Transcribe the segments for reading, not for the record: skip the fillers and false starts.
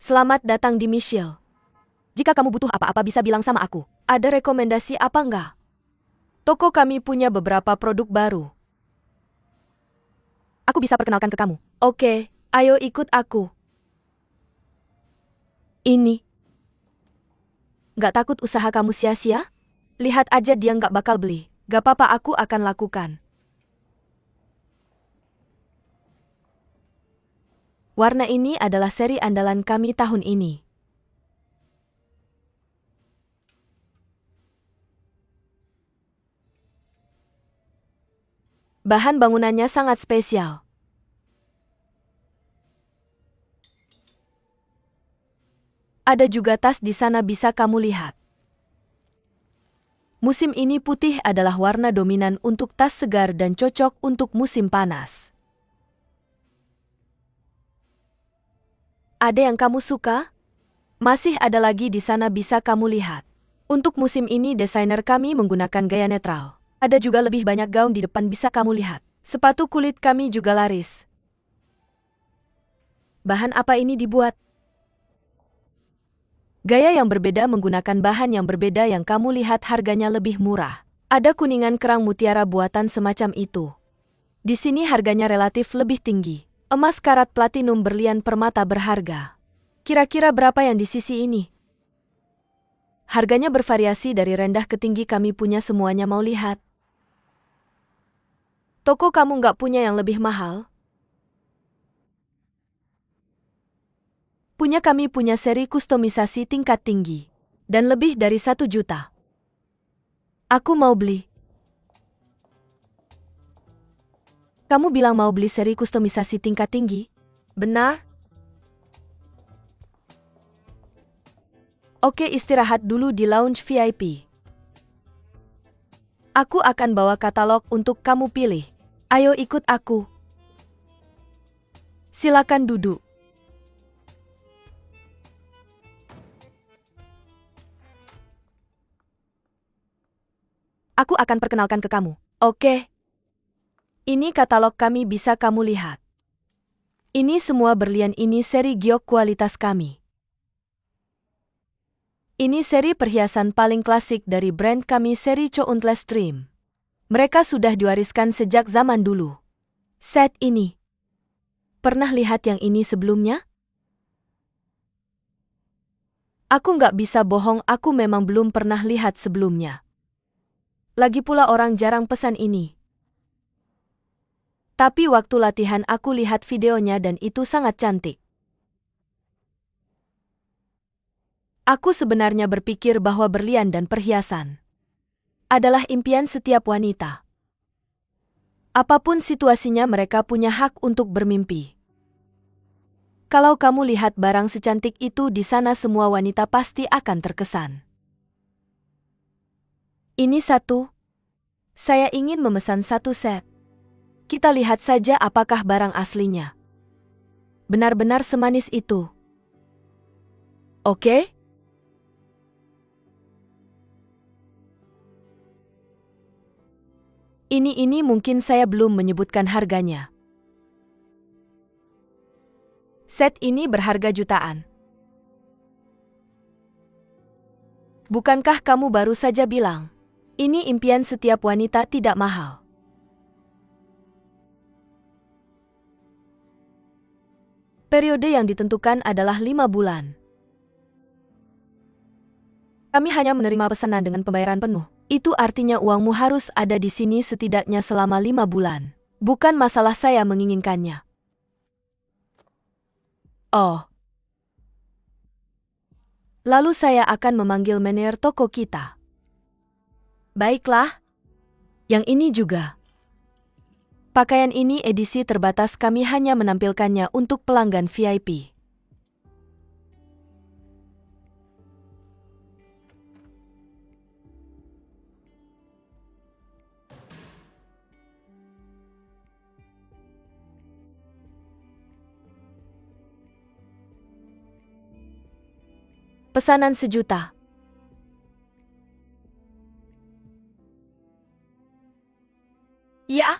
Selamat datang di Michelle. Jika kamu butuh apa-apa bisa bilang sama aku. Ada rekomendasi apa enggak? Toko kami punya beberapa produk baru. Aku bisa perkenalkan ke kamu. Oke, ayo ikut aku. Ini. Nggak takut usaha kamu sia-sia? Lihat aja dia nggak bakal beli. Gak apa-apa, aku akan lakukan. Warna ini adalah seri andalan kami tahun ini. Bahan bangunannya sangat spesial. Ada juga tas di sana bisa kamu lihat. Musim ini putih adalah warna dominan untuk tas segar dan cocok untuk musim panas. Ada yang kamu suka? Masih ada lagi di sana bisa kamu lihat. Untuk musim ini desainer kami menggunakan gaya netral. Ada juga lebih banyak gaun di depan bisa kamu lihat. Sepatu kulit kami juga laris. Bahan apa ini dibuat? Gaya yang berbeda menggunakan bahan yang berbeda yang kamu lihat harganya lebih murah. Ada kuningan kerang mutiara buatan semacam itu. Di sini harganya relatif lebih tinggi. Emas karat platinum berlian permata berharga. Kira-kira berapa yang di sisi ini? Harganya bervariasi dari rendah ke tinggi, kami punya semuanya, mau lihat? Toko kamu nggak punya yang lebih mahal? Punya, kami punya seri kustomisasi tingkat tinggi. Dan lebih dari 1 juta. Aku mau beli. Kamu bilang mau beli seri kustomisasi tingkat tinggi? Benar? Oke, istirahat dulu di lounge VIP. Aku akan bawa katalog untuk kamu pilih. Ayo ikut aku. Silakan duduk. Aku akan perkenalkan ke kamu. Oke. Ini katalog kami bisa kamu lihat. Ini semua berlian, ini seri giok kualitas kami. Ini seri perhiasan paling klasik dari brand kami, seri Countless Stream. Mereka sudah diwariskan sejak zaman dulu. Set ini. Pernah lihat yang ini sebelumnya? Aku nggak bisa bohong, aku memang belum pernah lihat sebelumnya. Lagi pula orang jarang pesan ini. Tapi waktu latihan aku lihat videonya dan itu sangat cantik. Aku sebenarnya berpikir bahwa berlian dan perhiasan adalah impian setiap wanita. Apapun situasinya, mereka punya hak untuk bermimpi. Kalau kamu lihat barang secantik itu di sana, semua wanita pasti akan terkesan. Ini satu. Saya ingin memesan 1 set. Kita lihat saja apakah barang aslinya benar-benar semanis itu. Oke? Ini mungkin saya belum menyebutkan harganya. Set ini berharga jutaan. Bukankah kamu baru saja bilang, ini impian setiap wanita, tidak mahal? Periode yang ditentukan adalah 5 bulan. Kami hanya menerima pesanan dengan pembayaran penuh. Itu artinya uangmu harus ada di sini setidaknya selama 5 bulan. Bukan masalah saya menginginkannya. Oh. Lalu saya akan memanggil manajer toko kita. Baiklah. Yang ini juga. Pakaian ini edisi terbatas, kami hanya menampilkannya untuk pelanggan VIP. Pesanan 1 juta. Ya?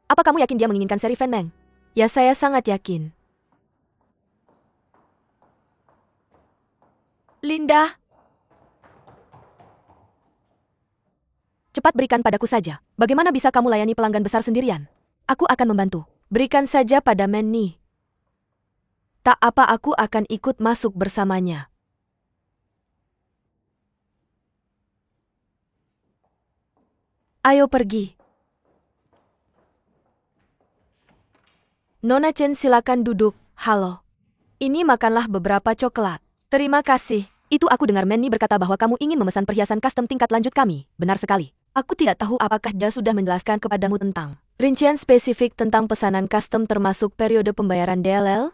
Apa kamu yakin dia menginginkan seri Fan Meng? Ya, saya sangat yakin. Linda, cepat berikan padaku saja. Bagaimana bisa kamu layani pelanggan besar sendirian? Aku akan membantu. Berikan saja pada Manny. Tak apa, aku akan ikut masuk bersamanya. Ayo pergi. Nona Chen, silakan duduk. Halo. Ini makanlah beberapa coklat. Terima kasih. Itu aku dengar Manny berkata bahwa kamu ingin memesan perhiasan custom tingkat lanjut kami. Benar sekali. Aku tidak tahu apakah dia sudah menjelaskan kepadamu tentang rincian spesifik tentang pesanan custom termasuk periode pembayaran DLL?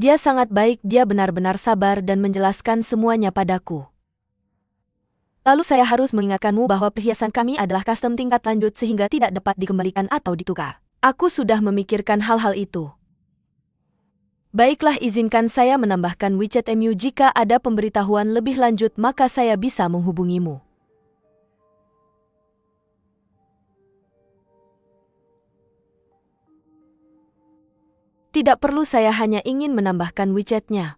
Dia sangat baik, dia benar-benar sabar dan menjelaskan semuanya padaku. Lalu saya harus mengingatkanmu bahwa perhiasan kami adalah custom tingkat lanjut sehingga tidak dapat dikembalikan atau ditukar. Aku sudah memikirkan hal-hal itu. Baiklah, izinkan saya menambahkan WeChat MU. Jika ada pemberitahuan lebih lanjut maka saya bisa menghubungimu. Tidak perlu, saya hanya ingin menambahkan WeChat-nya.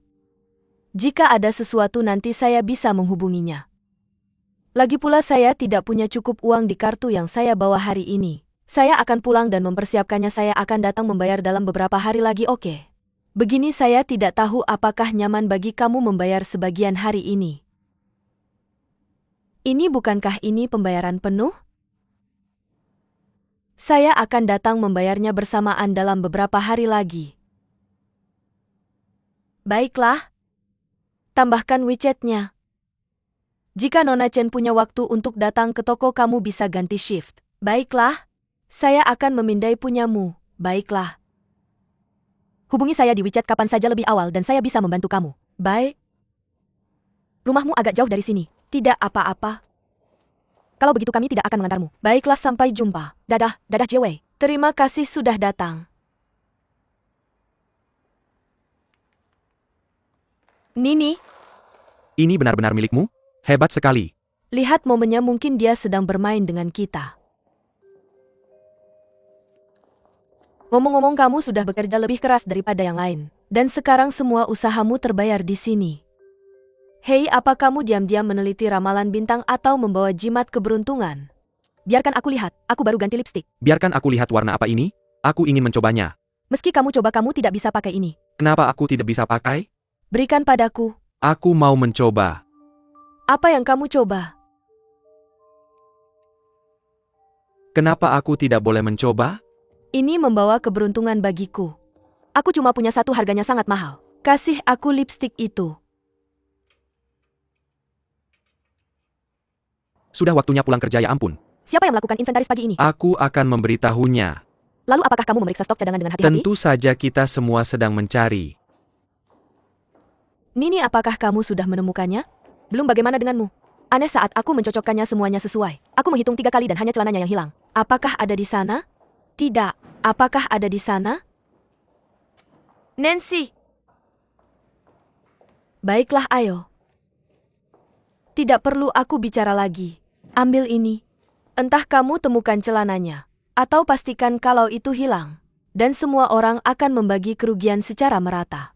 Jika ada sesuatu nanti saya bisa menghubunginya. Lagi pula saya tidak punya cukup uang di kartu yang saya bawa hari ini. Saya akan pulang dan mempersiapkannya. Saya akan datang membayar dalam beberapa hari lagi, oke? Begini, saya tidak tahu apakah nyaman bagi kamu membayar sebagian hari ini. Ini bukankah ini pembayaran penuh? Saya akan datang membayarnya bersamaan dalam beberapa hari lagi. Baiklah. Tambahkan WeChat-nya. Jika Nona Chen punya waktu untuk datang ke toko kamu bisa ganti shift. Baiklah. Saya akan memindai punyamu. Baiklah. Hubungi saya di WeChat kapan saja lebih awal dan saya bisa membantu kamu. Baik. Rumahmu agak jauh dari sini. Tidak apa-apa. Kalau begitu kami tidak akan mengantarmu. Baiklah, sampai jumpa. Dadah, dadah Jewei. Terima kasih sudah datang. Nini. Ini benar-benar milikmu? Hebat sekali. Lihat momennya, mungkin dia sedang bermain dengan kita. Ngomong-ngomong, kamu sudah bekerja lebih keras daripada yang lain. Dan sekarang semua usahamu terbayar di sini. Hei, apa kamu diam-diam meneliti ramalan bintang atau membawa jimat keberuntungan? Biarkan aku lihat, aku baru ganti lipstik. Biarkan aku lihat warna apa ini. Aku ingin mencobanya. Meski kamu coba, kamu tidak bisa pakai ini. Kenapa aku tidak bisa pakai? Berikan padaku. Aku mau mencoba. Apa yang kamu coba? Kenapa aku tidak boleh mencoba? Ini membawa keberuntungan bagiku. Aku cuma punya satu, harganya sangat mahal. Kasih aku lipstik itu. Sudah waktunya pulang kerja, ya ampun. Siapa yang melakukan inventaris pagi ini? Aku akan memberitahunya. Lalu apakah kamu memeriksa stok cadangan dengan hati-hati? Tentu saja kita semua sedang mencari. Nini, apakah kamu sudah menemukannya? Belum. Bagaimana denganmu? Aneh, saat aku mencocokkannya semuanya sesuai. Aku menghitung 3 kali dan hanya celananya yang hilang. Apakah ada di sana? Tidak. Apakah ada di sana? Nancy! Baiklah, ayo. Tidak perlu aku bicara lagi. Ambil ini. Entah kamu temukan celananya, atau pastikan kalau itu hilang. Dan semua orang akan membagi kerugian secara merata.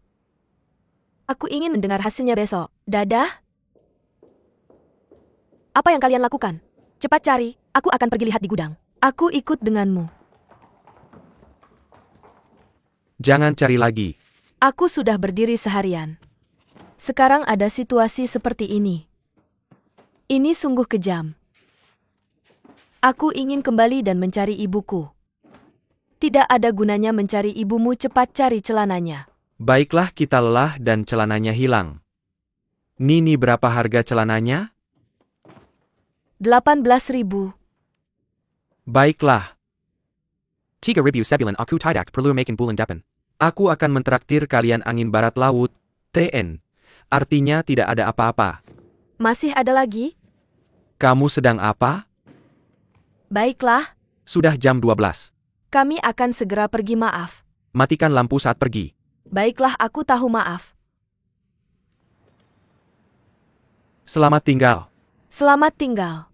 Aku ingin mendengar hasilnya besok. Dadah. Apa yang kalian lakukan? Cepat cari, aku akan pergi lihat di gudang. Aku ikut denganmu. Jangan cari lagi. Aku sudah berdiri seharian. Sekarang ada situasi seperti ini. Ini sungguh kejam. Aku ingin kembali dan mencari ibuku. Tidak ada gunanya mencari ibumu, cepat cari celananya. Baiklah, kita lelah dan celananya hilang. Nini, berapa harga celananya? 18.000. Baiklah. 3.000 sebulan aku tidak perlu makin bulan depan. Aku akan mentraktir kalian angin barat laut, TN. Artinya tidak ada apa-apa. Masih ada lagi? Kamu sedang apa? Baiklah, Sudah jam 12. kami akan segera pergi, maaf. Matikan lampu saat pergi. Baiklah, aku tahu, maaf. Selamat tinggal. Selamat tinggal.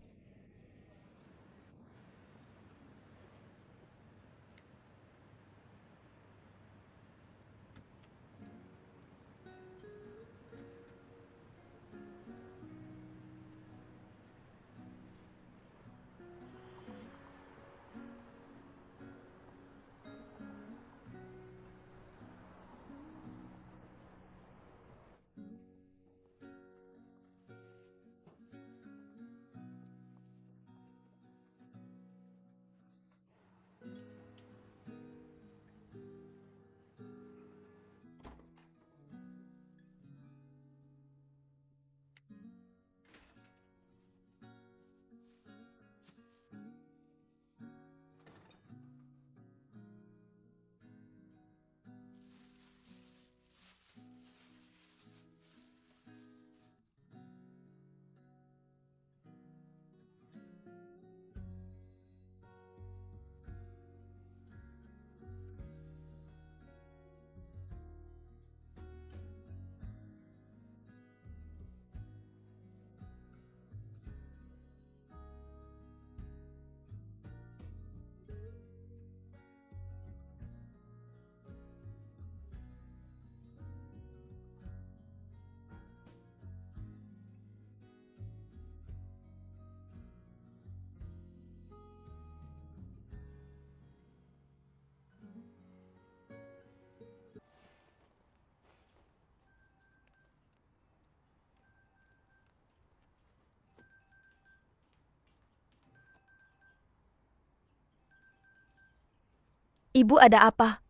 Ibu, ada apa?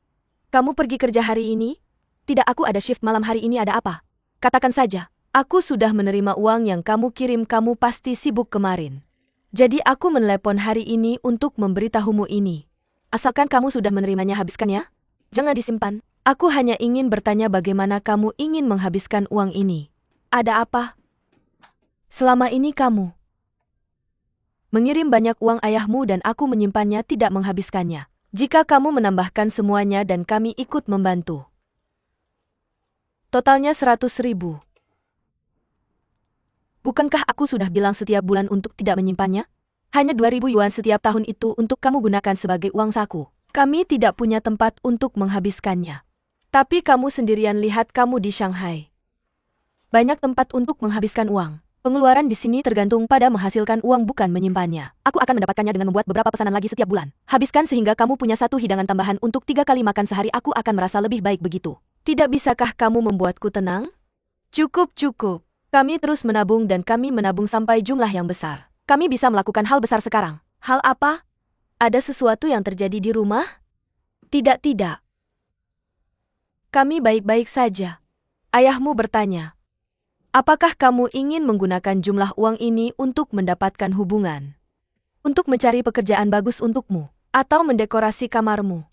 Kamu pergi kerja hari ini? Tidak, aku ada shift malam hari ini. Ada apa? Katakan saja. Aku sudah menerima uang yang kamu kirim. Kamu pasti sibuk kemarin. Jadi aku menelepon hari ini untuk memberitahumu ini. Asalkan kamu sudah menerimanya, habiskan ya. Jangan disimpan. Aku hanya ingin bertanya bagaimana kamu ingin menghabiskan uang ini. Ada apa? Selama ini kamu mengirim banyak uang ayahmu dan aku menyimpannya, tidak menghabiskannya. Jika kamu menambahkan semuanya dan kami ikut membantu, totalnya 100.000. Bukankah aku sudah bilang setiap bulan untuk tidak menyimpannya? Hanya 2.000 yuan setiap tahun itu untuk kamu gunakan sebagai uang saku. Kami tidak punya tempat untuk menghabiskannya. Tapi kamu sendirian lihat, kamu di Shanghai. Banyak tempat untuk menghabiskan uang. Pengeluaran di sini tergantung pada menghasilkan uang, bukan menyimpannya. Aku akan mendapatkannya dengan membuat beberapa pesanan lagi setiap bulan. Habiskan sehingga kamu punya satu hidangan tambahan untuk 3 kali makan sehari. Aku akan merasa lebih baik begitu. Tidak bisakah kamu membuatku tenang? Cukup. Kami terus menabung dan kami menabung sampai jumlah yang besar. Kami bisa melakukan hal besar sekarang. Hal apa? Ada sesuatu yang terjadi di rumah? Tidak. Kami baik-baik saja. Ayahmu bertanya. Apakah kamu ingin menggunakan jumlah uang ini untuk mendapatkan hubungan? Untuk mencari pekerjaan bagus untukmu? Atau mendekorasi kamarmu?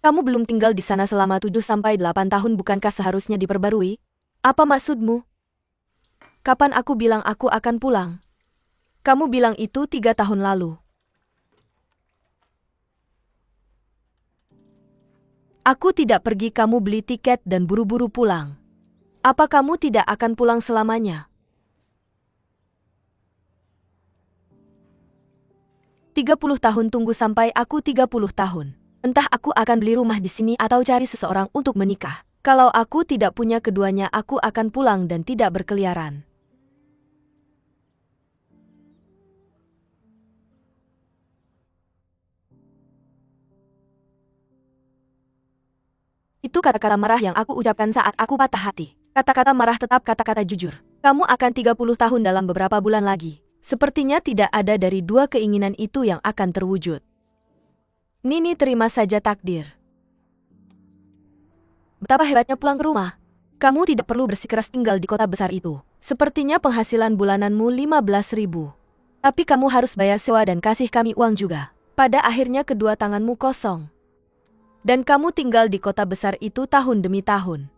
Kamu belum tinggal di sana selama 7-8 tahun, bukankah seharusnya diperbarui? Apa maksudmu? Kapan aku bilang aku akan pulang? Kamu bilang itu 3 tahun lalu. Aku tidak pergi, kamu beli tiket dan buru-buru pulang. Apa kamu tidak akan pulang selamanya? 30 tahun, tunggu sampai aku 30 tahun. Entah aku akan beli rumah di sini atau cari seseorang untuk menikah. Kalau aku tidak punya keduanya, aku akan pulang dan tidak berkeliaran. Itu kata-kata marah yang aku ucapkan saat aku patah hati. Kata-kata marah tetap kata-kata jujur. Kamu akan 30 tahun dalam beberapa bulan lagi. Sepertinya tidak ada dari dua keinginan itu yang akan terwujud. Nini, terima saja takdir. Betapa hebatnya pulang ke rumah. Kamu tidak perlu bersikeras tinggal di kota besar itu. Sepertinya penghasilan bulananmu 15.000. Tapi kamu harus bayar sewa dan kasih kami uang juga. Pada akhirnya kedua tanganmu kosong. Dan kamu tinggal di kota besar itu tahun demi tahun.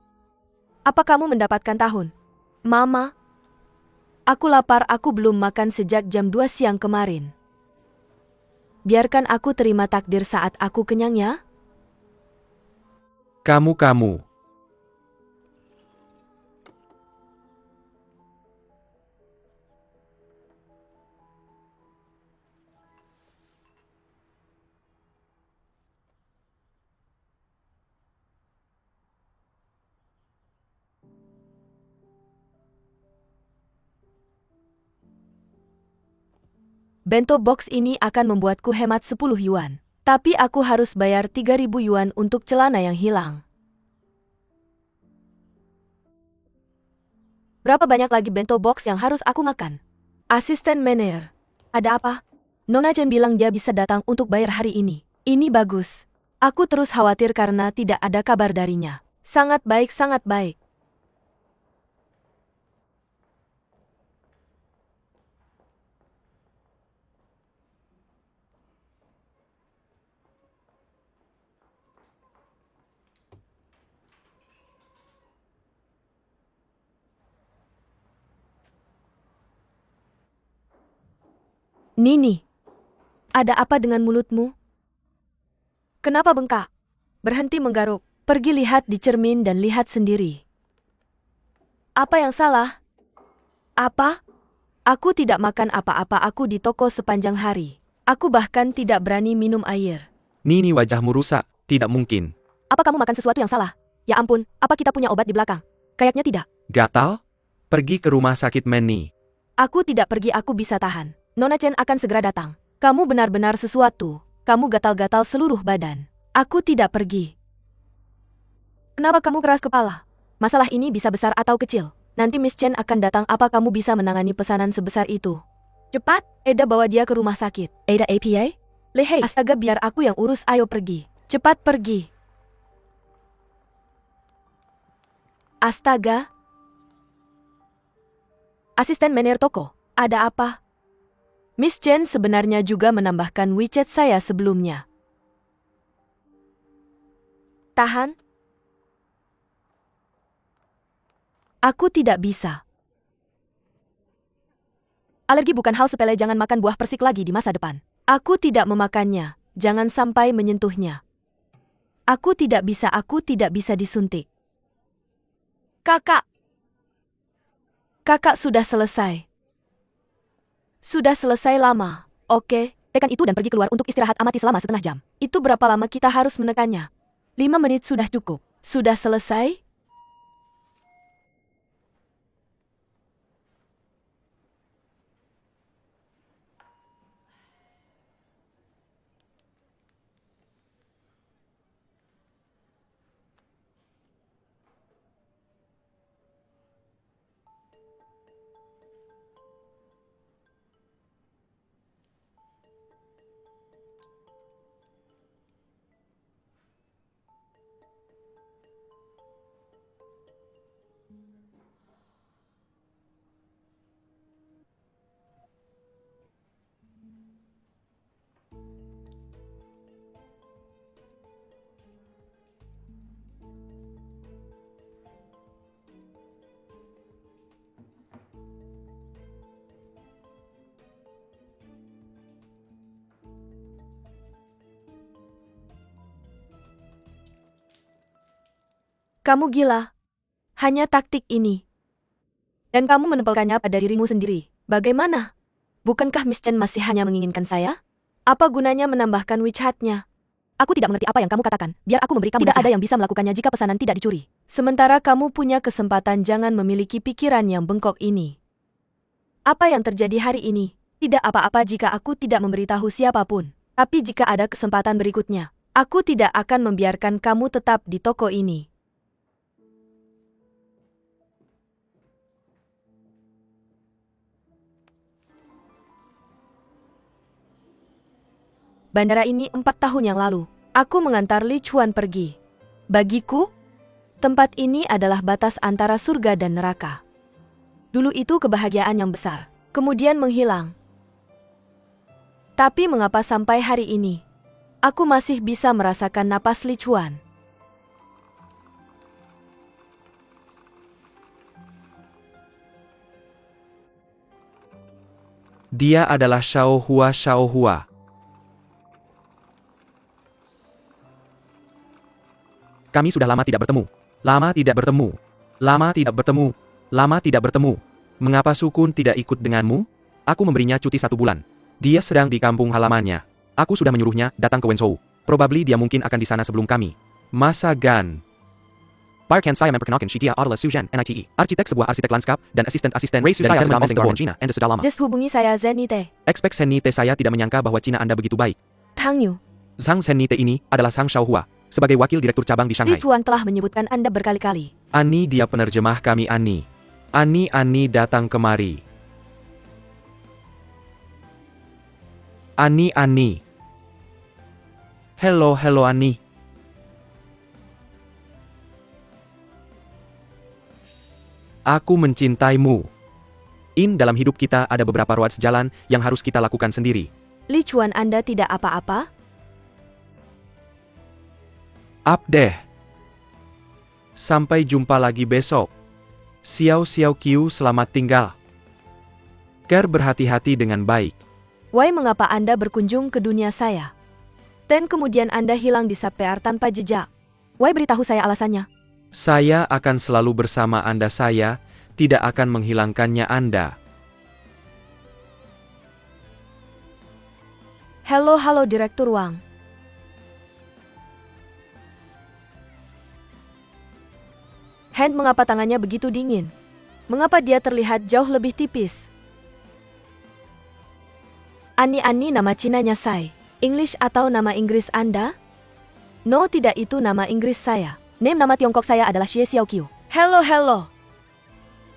Apa kamu mendapatkan tahun? Mama, aku lapar, aku belum makan sejak jam 2 siang kemarin. Biarkan aku terima takdir saat aku kenyang ya. Kamu. Bento box ini akan membuatku hemat 10 yuan. Tapi aku harus bayar 3.000 yuan untuk celana yang hilang. Berapa banyak lagi bento box yang harus aku makan? Asisten manajer. Ada apa? Nona Chen bilang dia bisa datang untuk bayar hari ini. Ini bagus. Aku terus khawatir karena tidak ada kabar darinya. Sangat baik, sangat baik. Nini, ada apa dengan mulutmu? Kenapa bengkak? Berhenti menggaruk. Pergi lihat di cermin dan lihat sendiri. Apa yang salah? Apa? Aku tidak makan apa-apa, aku di toko sepanjang hari. Aku bahkan tidak berani minum air. Nini, wajahmu rusak. Tidak mungkin. Apa kamu makan sesuatu yang salah? Ya ampun, apa kita punya obat di belakang? Kayaknya tidak. Gatal? Pergi ke rumah sakit, Manny. Aku tidak pergi, aku bisa tahan. Nona Chen akan segera datang. Kamu benar-benar sesuatu. Kamu gatal-gatal seluruh badan. Aku tidak pergi. Kenapa kamu keras kepala? Masalah ini bisa besar atau kecil. Nanti Miss Chen akan datang. Apa kamu bisa menangani pesanan sebesar itu? Cepat, Eda bawa dia ke rumah sakit. Eda APA? Lehei, astaga, biar aku yang urus, ayo pergi. Cepat pergi. Astaga. Asisten manajer toko, ada apa? Miss Chen sebenarnya juga menambahkan WeChat saya sebelumnya. Tahan. Aku tidak bisa. Alergi bukan hal sepele, jangan makan buah persik lagi di masa depan. Aku tidak memakannya, jangan sampai menyentuhnya. Aku tidak bisa disuntik. Kakak. Kakak sudah selesai. Sudah selesai lama. Oke, tekan itu dan pergi keluar untuk istirahat amati selama setengah jam. Itu berapa lama kita harus menekannya? 5 menit sudah cukup. Sudah selesai? Kamu gila. Hanya taktik ini. Dan kamu menempelkannya pada dirimu sendiri. Bagaimana? Bukankah Miss Chen masih hanya menginginkan saya? Apa gunanya menambahkan WeChat-nya? Aku tidak mengerti apa yang kamu katakan. Biar aku memberi kamu nasihat. Tidak ada yang bisa melakukannya jika pesanan tidak dicuri. Sementara kamu punya kesempatan, jangan memiliki pikiran yang bengkok ini. Apa yang terjadi hari ini? Tidak apa-apa jika aku tidak memberitahu siapapun. Tapi jika ada kesempatan berikutnya, aku tidak akan membiarkan kamu tetap di toko ini. Bandara ini 4 tahun yang lalu. Aku mengantar Li Chuan pergi. Bagiku, tempat ini adalah batas antara surga dan neraka. Dulu itu kebahagiaan yang besar, kemudian menghilang. Tapi mengapa sampai hari ini, aku masih bisa merasakan napas Li Chuan? Dia adalah Xiao Hua. Kami sudah lama tidak bertemu. Lama tidak bertemu. Mengapa Sukun tidak ikut denganmu? Aku memberinya cuti 1 bulan. Dia sedang di kampung halamannya. Aku sudah menyuruhnya datang ke Wenzhou. Probably dia mungkin akan di sana sebelum kami. Masa Gan. Barkan saya memperkenalkan Shitia adalah Sujan, NITE. Arsitek sebuah arsitek lanskap, dan asisten Ray Susaya Chairman of the Board China, and sudah lama. Just hubungi saya Zenite. Expect Senite, saya tidak menyangka bahwa Cina Anda begitu baik. Tang Yu. Zhang Senite ini adalah Sang Xiaohua, sebagai wakil direktur cabang di Li Shanghai. Chuan telah menyebutkan Anda berkali-kali. Ani, dia penerjemah kami. Ani datang kemari. Ani. Hello Ani. Aku mencintaimu. Dalam hidup kita ada beberapa ruas jalan yang harus kita lakukan sendiri. Li Chuan, Anda tidak apa-apa? Deh. Sampai jumpa lagi besok. Xiao Qiu, selamat tinggal. Ker, berhati-hati dengan baik. Why, mengapa Anda berkunjung ke dunia saya? Dan kemudian Anda hilang di Sapear tanpa jejak. Why, beritahu saya alasannya. Saya akan selalu bersama Anda, saya tidak akan menghilangkannya Anda. Halo Direktur Wang. Hand, mengapa tangannya begitu dingin? Mengapa dia terlihat jauh lebih tipis? Ani, nama Cinanya Sai. English atau nama Inggris Anda? No, tidak, itu nama Inggris saya. Nama Tiongkok saya adalah Xie Xiaoqiu. Hello.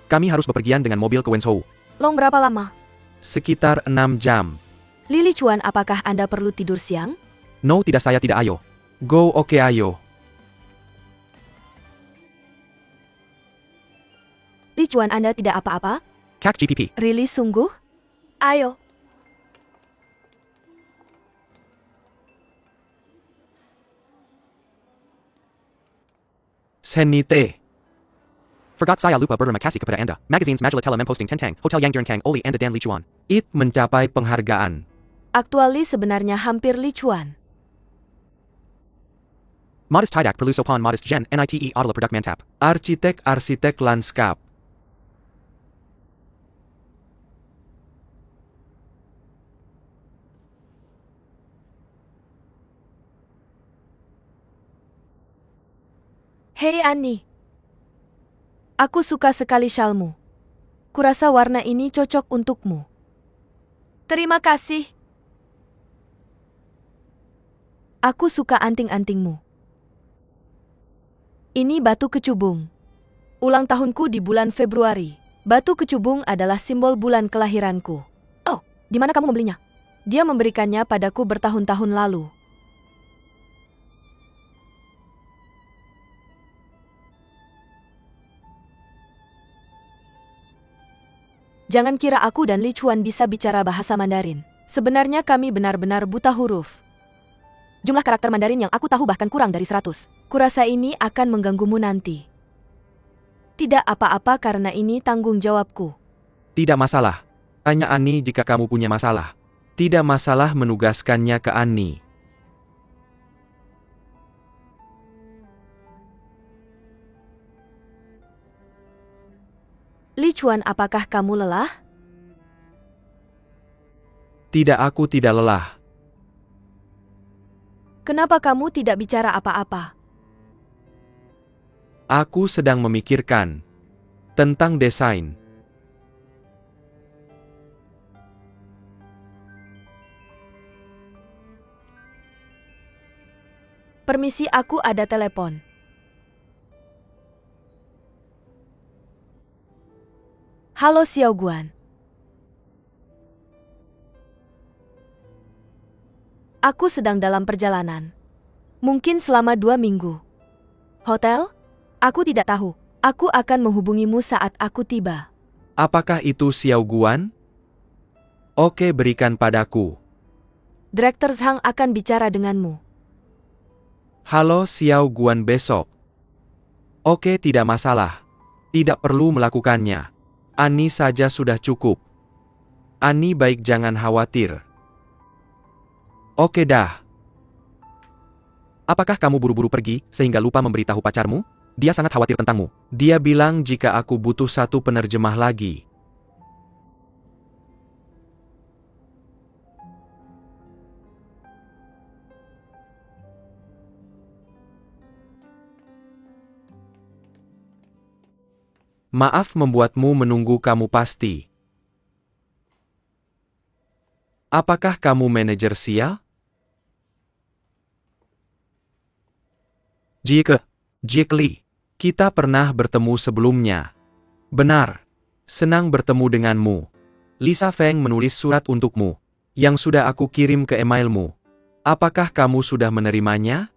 Kami harus bepergian dengan mobil ke Wenzhou. Long, berapa lama? Sekitar 6 jam. Li Lichuan, apakah Anda perlu tidur siang? No, tidak, saya tidak, ayo. Go, oke, ayo. Lichuan, Anda tidak apa-apa? Kak GPP. Really, sungguh? Ayo. Senite. Forgot saya lupa berterima kasih kepada Anda. Magazines Majalah Tela memposting tentang Hotel Yang Durian oleh Anda dan Lichuan. It mencapai penghargaan. Aktuali sebenarnya hampir Lichuan. Modest tidak perlu sopan modest gen NITE adalah produk mantap. Arsitek lanskap. Hei Annie. Aku suka sekali syalmu. Kurasa warna ini cocok untukmu. Terima kasih. Aku suka anting-antingmu. Ini batu kecubung. Ulang tahunku di bulan Februari. Batu kecubung adalah simbol bulan kelahiranku. Oh, di mana kamu membelinya? Dia memberikannya padaku bertahun-tahun lalu. Jangan kira aku dan Lichuan bisa bicara bahasa Mandarin. Sebenarnya kami benar-benar buta huruf. Jumlah karakter Mandarin yang aku tahu bahkan kurang dari 100. Kurasa ini akan mengganggumu nanti. Tidak apa-apa karena ini tanggung jawabku. Tidak masalah. Tanya Annie jika kamu punya masalah. Tidak masalah menugaskannya ke Annie. Lichuan, apakah kamu lelah? Tidak, aku tidak lelah. Kenapa kamu tidak bicara apa-apa? Aku sedang memikirkan tentang desain. Permisi, aku ada telepon. Halo Xiao Guan. Aku sedang dalam perjalanan. Mungkin selama 2 minggu. Hotel? Aku tidak tahu. Aku akan menghubungimu saat aku tiba. Apakah itu Xiao Guan? Oke, berikan padaku. Direktur Zhang akan bicara denganmu. Halo Xiao Guan besok. Oke, tidak masalah. Tidak perlu melakukannya. Annie saja sudah cukup. Annie baik, jangan khawatir. Oke dah. Apakah kamu buru-buru pergi sehingga lupa memberitahu pacarmu? Dia sangat khawatir tentangmu. Dia bilang jika aku butuh satu penerjemah lagi. Maaf membuatmu menunggu, kamu pasti. Apakah kamu manajer Sia? Jake Lee. Kita pernah bertemu sebelumnya. Benar. Senang bertemu denganmu. Lisa Feng menulis surat untukmu, yang sudah aku kirim ke emailmu. Apakah kamu sudah menerimanya?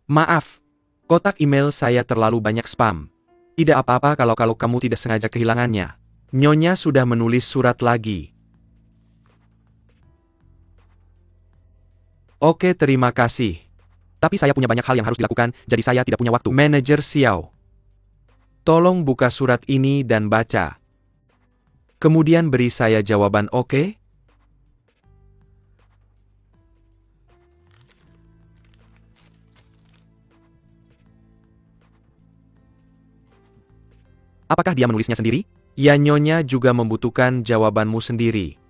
Maaf, kotak email saya terlalu banyak spam. Tidak apa-apa kalau kamu tidak sengaja kehilangannya. Nyonya sudah menulis surat lagi. Oke, terima kasih. Tapi saya punya banyak hal yang harus dilakukan, jadi saya tidak punya waktu. Manajer Xiao. Tolong buka surat ini dan baca. Kemudian beri saya jawaban, oke? Apakah dia menulisnya sendiri? Ya, Nyonya juga membutuhkan jawabanmu sendiri.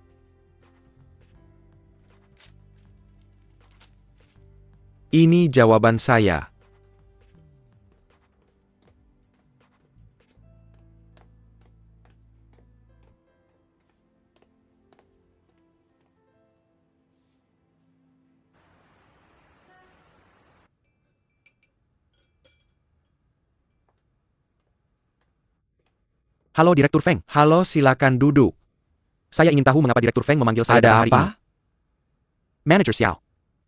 Ini jawaban saya. Halo Direktur Feng. Halo, silakan duduk. Saya ingin tahu mengapa Direktur Feng memanggil saya pada hari ini. Ada apa? Manager Xiao.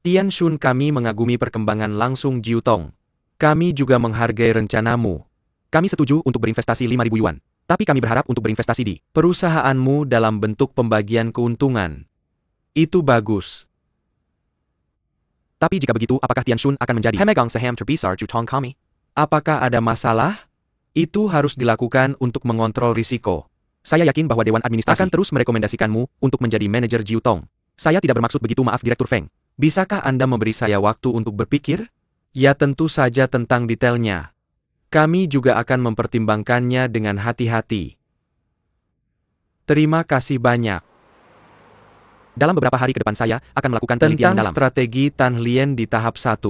Tian Shun, kami mengagumi perkembangan langsung Jiu Tong. Kami juga menghargai rencanamu. Kami setuju untuk berinvestasi 5.000 yuan. Tapi kami berharap untuk berinvestasi di perusahaanmu dalam bentuk pembagian keuntungan. Itu bagus. Tapi jika begitu, apakah Tian Shun akan menjadi pemegang saham terbesar Jiu Tong kami? Apakah ada masalah? Itu harus dilakukan untuk mengontrol risiko. Saya yakin bahwa Dewan Administrasi akan terus merekomendasikanmu untuk menjadi manajer Jiu Tong. Saya tidak bermaksud begitu, maaf Direktur Feng. Bisakah Anda memberi saya waktu untuk berpikir? Ya, tentu saja tentang detailnya. Kami juga akan mempertimbangkannya dengan hati-hati. Terima kasih banyak. Dalam beberapa hari ke depan saya akan melakukan penelitian dalam strategi Tan Lien di tahap 1.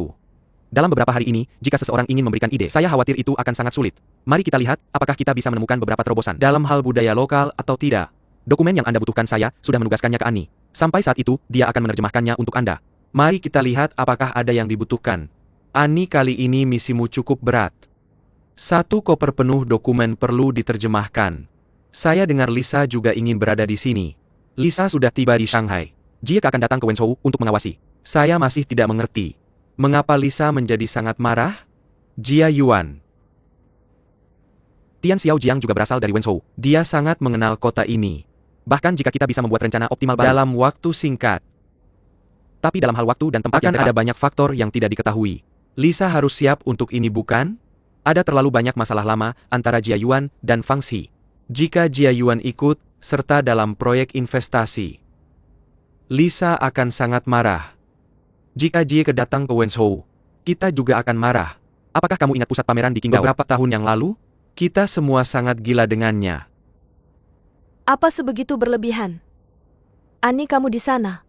Dalam beberapa hari ini, jika seseorang ingin memberikan ide, saya khawatir itu akan sangat sulit. Mari kita lihat, apakah kita bisa menemukan beberapa terobosan dalam hal budaya lokal atau tidak. Dokumen yang Anda butuhkan saya sudah menugaskannya ke Ani. Sampai saat itu, dia akan menerjemahkannya untuk Anda. Mari kita lihat apakah ada yang dibutuhkan. Ani, kali ini misimu cukup berat. 1 koper penuh dokumen perlu diterjemahkan. Saya dengar Lisa juga ingin berada di sini. Lisa sudah tiba di Shanghai. Jia akan datang ke Wenzhou untuk mengawasi. Saya masih tidak mengerti. Mengapa Lisa menjadi sangat marah? Jia Yuan. Tian Xiaojiang juga berasal dari Wenzhou. Dia sangat mengenal kota ini. Bahkan jika kita bisa membuat rencana optimal dalam waktu singkat. Tapi dalam hal waktu dan tempat akan ada banyak faktor yang tidak diketahui. Lisa harus siap untuk ini, bukan? Ada terlalu banyak masalah lama antara Jia Yuan dan Fang Xi. Jika Jia Yuan ikut serta dalam proyek investasi, Lisa akan sangat marah. Jika Jie datang ke Wenzhou, kita juga akan marah. Apakah kamu ingat pusat pameran di Qingdao beberapa tahun yang lalu? Kita semua sangat gila dengannya. Apa sebegitu berlebihan? Ani, kamu di sana.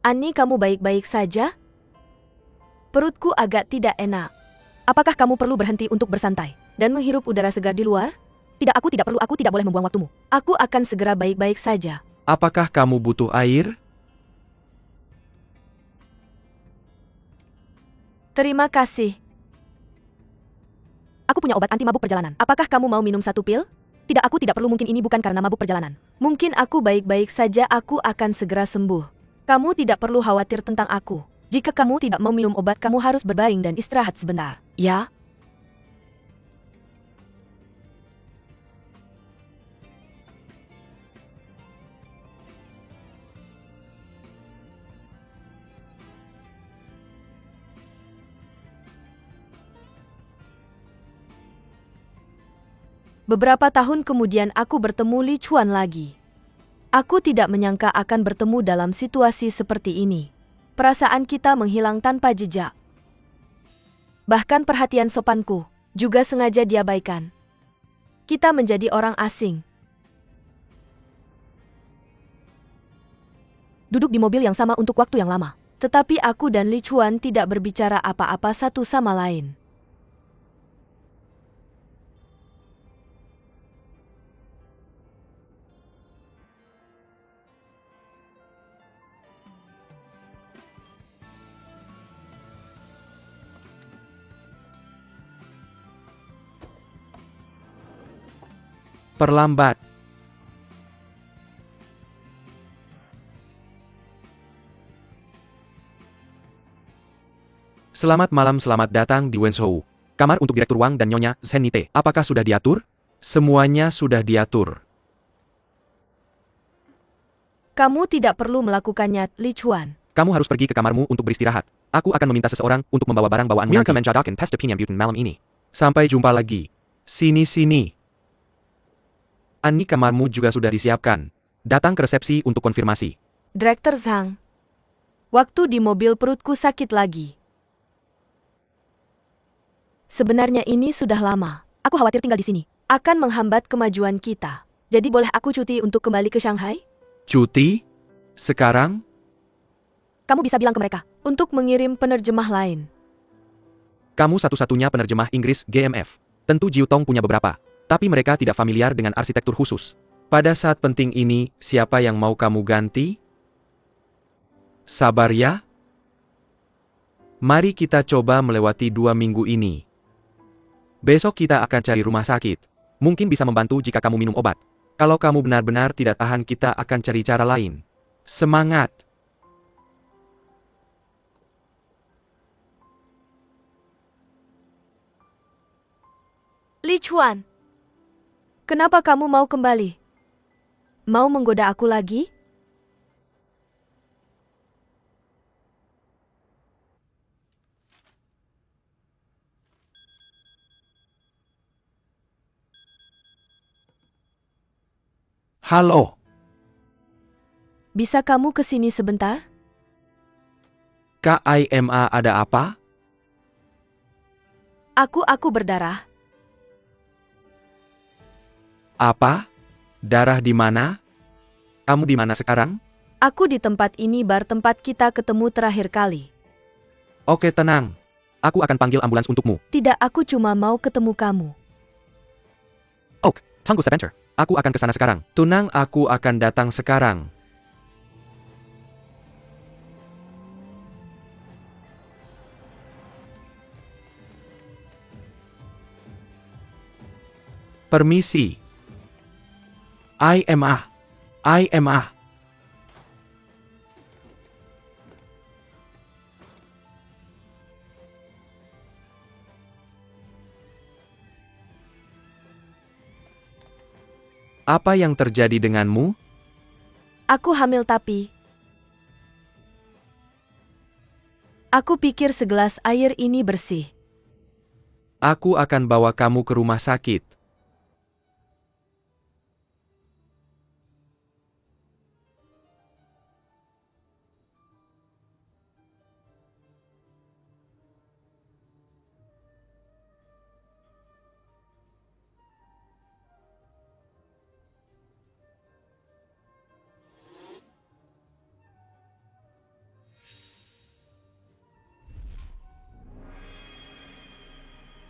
Ani, kamu baik-baik saja? Perutku agak tidak enak. Apakah kamu perlu berhenti untuk bersantai dan menghirup udara segar di luar? Tidak, aku tidak perlu, aku tidak boleh membuang waktumu. Aku akan segera baik-baik saja. Apakah kamu butuh air? Terima kasih. Aku punya obat anti mabuk perjalanan. Apakah kamu mau minum 1 pil? Tidak, aku tidak perlu, mungkin ini bukan karena mabuk perjalanan. Mungkin aku baik-baik saja, aku akan segera sembuh. Kamu tidak perlu khawatir tentang aku. Jika kamu tidak mau minum obat, kamu harus berbaring dan istirahat sebentar, ya? Beberapa tahun kemudian aku bertemu Li Chuan lagi. Aku tidak menyangka akan bertemu dalam situasi seperti ini. Perasaan kita menghilang tanpa jejak. Bahkan perhatian sopanku juga sengaja diabaikan. Kita menjadi orang asing. Duduk di mobil yang sama untuk waktu yang lama. Tetapi aku dan Li Chuan tidak berbicara apa-apa satu sama lain. Perlambat. Selamat malam, selamat datang di Wenzhou. Kamar untuk Direktur Wang dan Nyonya Zenite. Apakah sudah diatur? Semuanya sudah diatur. Kamu tidak perlu melakukannya, Li Chuan. Kamu harus pergi ke kamarmu untuk beristirahat. Aku akan meminta seseorang untuk membawa barang bawaanmu yang menjadakan pesta Pinyabutan malam ini. Sampai jumpa lagi. Sini. Ani, kamarmu juga sudah disiapkan. Datang ke resepsi untuk konfirmasi. Direktur Zhang. Waktu di mobil perutku sakit lagi. Sebenarnya ini sudah lama. Aku khawatir tinggal di sini akan menghambat kemajuan kita. Jadi boleh aku cuti untuk kembali ke Shanghai? Cuti? Sekarang? Kamu bisa bilang ke mereka untuk mengirim penerjemah lain. Kamu satu-satunya penerjemah Inggris GMF. Tentu Jiu Tong punya beberapa. Tapi mereka tidak familiar dengan arsitektur khusus. Pada saat penting ini, siapa yang mau kamu ganti? Sabar ya. Mari kita coba melewati 2 minggu ini. Besok kita akan cari rumah sakit. Mungkin bisa membantu jika kamu minum obat. Kalau kamu benar-benar tidak tahan, kita akan cari cara lain. Semangat! Li Chuan, kenapa kamu mau kembali? Mau menggoda aku lagi? Halo, Bisa kamu kesini sebentar? KIMA, ada apa? Aku berdarah. Apa? Darah di mana? Kamu di mana sekarang? Aku di tempat ini, bar tempat kita ketemu terakhir kali. Oke, tenang. Aku akan panggil ambulans untukmu. Tidak, aku cuma mau ketemu kamu. Oke, tunggu sebentar. Aku akan ke sana sekarang. Tunang, aku akan datang sekarang. Permisi. IMA. IMA. Apa yang terjadi denganmu? Aku hamil tapi... Aku pikir segelas air ini bersih. Aku akan bawa kamu ke rumah sakit.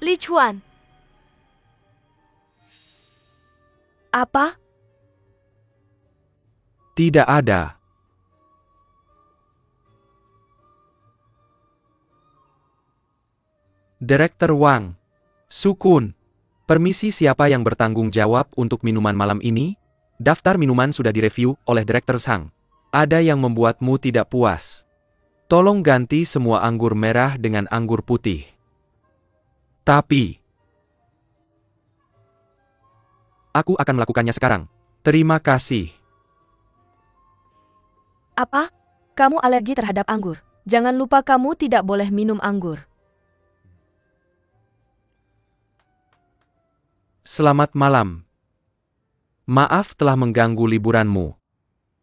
Li Chuan. Apa? Tidak ada. Direktur Wang. Sukun. Permisi, siapa yang bertanggung jawab untuk minuman malam ini? Daftar minuman sudah direview oleh Direktur Sang. Ada yang membuatmu tidak puas. Tolong ganti semua anggur merah dengan anggur putih. Tapi, aku akan melakukannya sekarang. Terima kasih. Apa? Kamu alergi terhadap anggur. Jangan lupa kamu tidak boleh minum anggur. Selamat malam. Maaf telah mengganggu liburanmu.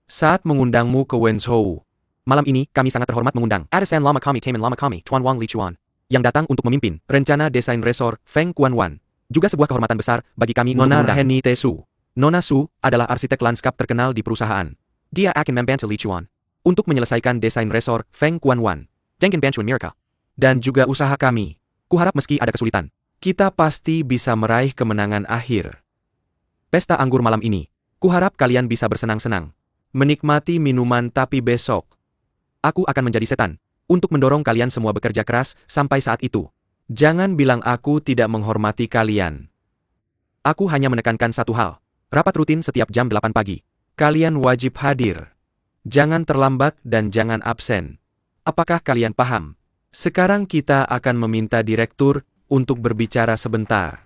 Saat mengundangmu ke Wenzhou. Malam ini, kami sangat terhormat mengundang Atasan Lama Kami Taman Lama Kami, Tuan Wang Li Chuan, yang datang untuk memimpin rencana desain resor Feng Kuan Wan. Juga sebuah kehormatan besar bagi kami untuk mengundang Henny Tesu. Nona Su adalah arsitek lanskap terkenal di perusahaan. Dia akan membantu Li Chuan untuk menyelesaikan desain resor Feng Kuan Wan. Jengkin Banchuan Mirka. Dan juga usaha kami. Kuharap meski ada kesulitan, kita pasti bisa meraih kemenangan akhir. Pesta anggur malam ini, kuharap kalian bisa bersenang-senang. Menikmati minuman, tapi besok aku akan menjadi setan untuk mendorong kalian semua bekerja keras sampai saat itu. Jangan bilang aku tidak menghormati kalian. Aku hanya menekankan satu hal. Rapat rutin setiap jam 8 pagi. Kalian wajib hadir. Jangan terlambat dan jangan absen. Apakah kalian paham? Sekarang kita akan meminta direktur untuk berbicara sebentar.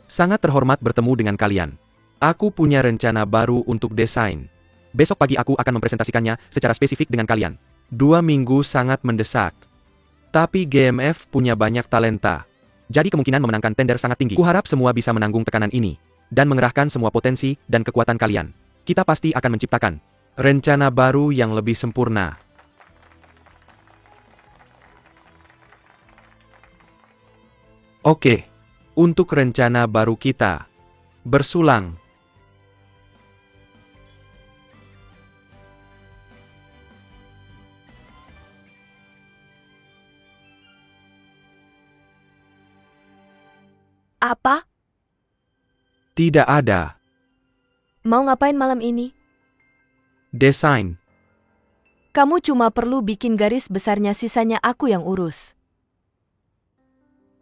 Sangat terhormat bertemu dengan kalian. Aku punya rencana baru untuk desain. Besok pagi aku akan mempresentasikannya secara spesifik dengan kalian. 2 minggu sangat mendesak. Tapi GMF punya banyak talenta. Jadi kemungkinan memenangkan tender sangat tinggi. Kuharap semua bisa menanggung tekanan ini. Dan mengerahkan semua potensi dan kekuatan kalian. Kita pasti akan menciptakan rencana baru yang lebih sempurna. Oke. Untuk rencana baru kita. Bersulang. Apa? Tidak ada. Mau ngapain malam ini? Desain. Kamu cuma perlu bikin garis besarnya, sisanya aku yang urus.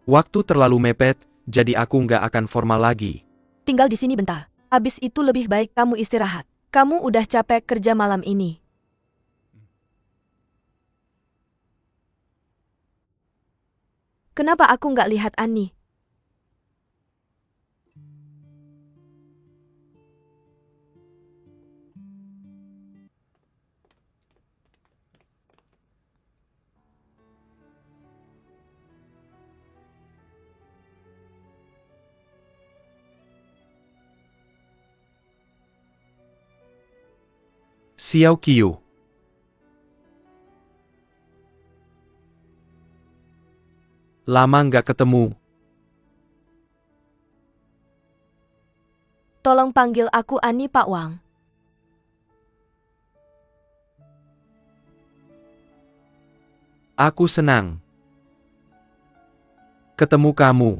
Waktu terlalu mepet, Jadi aku nggak akan formal lagi. Tinggal di sini bentar. Habis itu lebih baik kamu istirahat. Kamu udah capek kerja malam ini. Kenapa aku nggak lihat Annie? Xiao Qiu. Lama nggak ketemu. Tolong panggil aku Annie, Pak Wang. Aku senang ketemu kamu.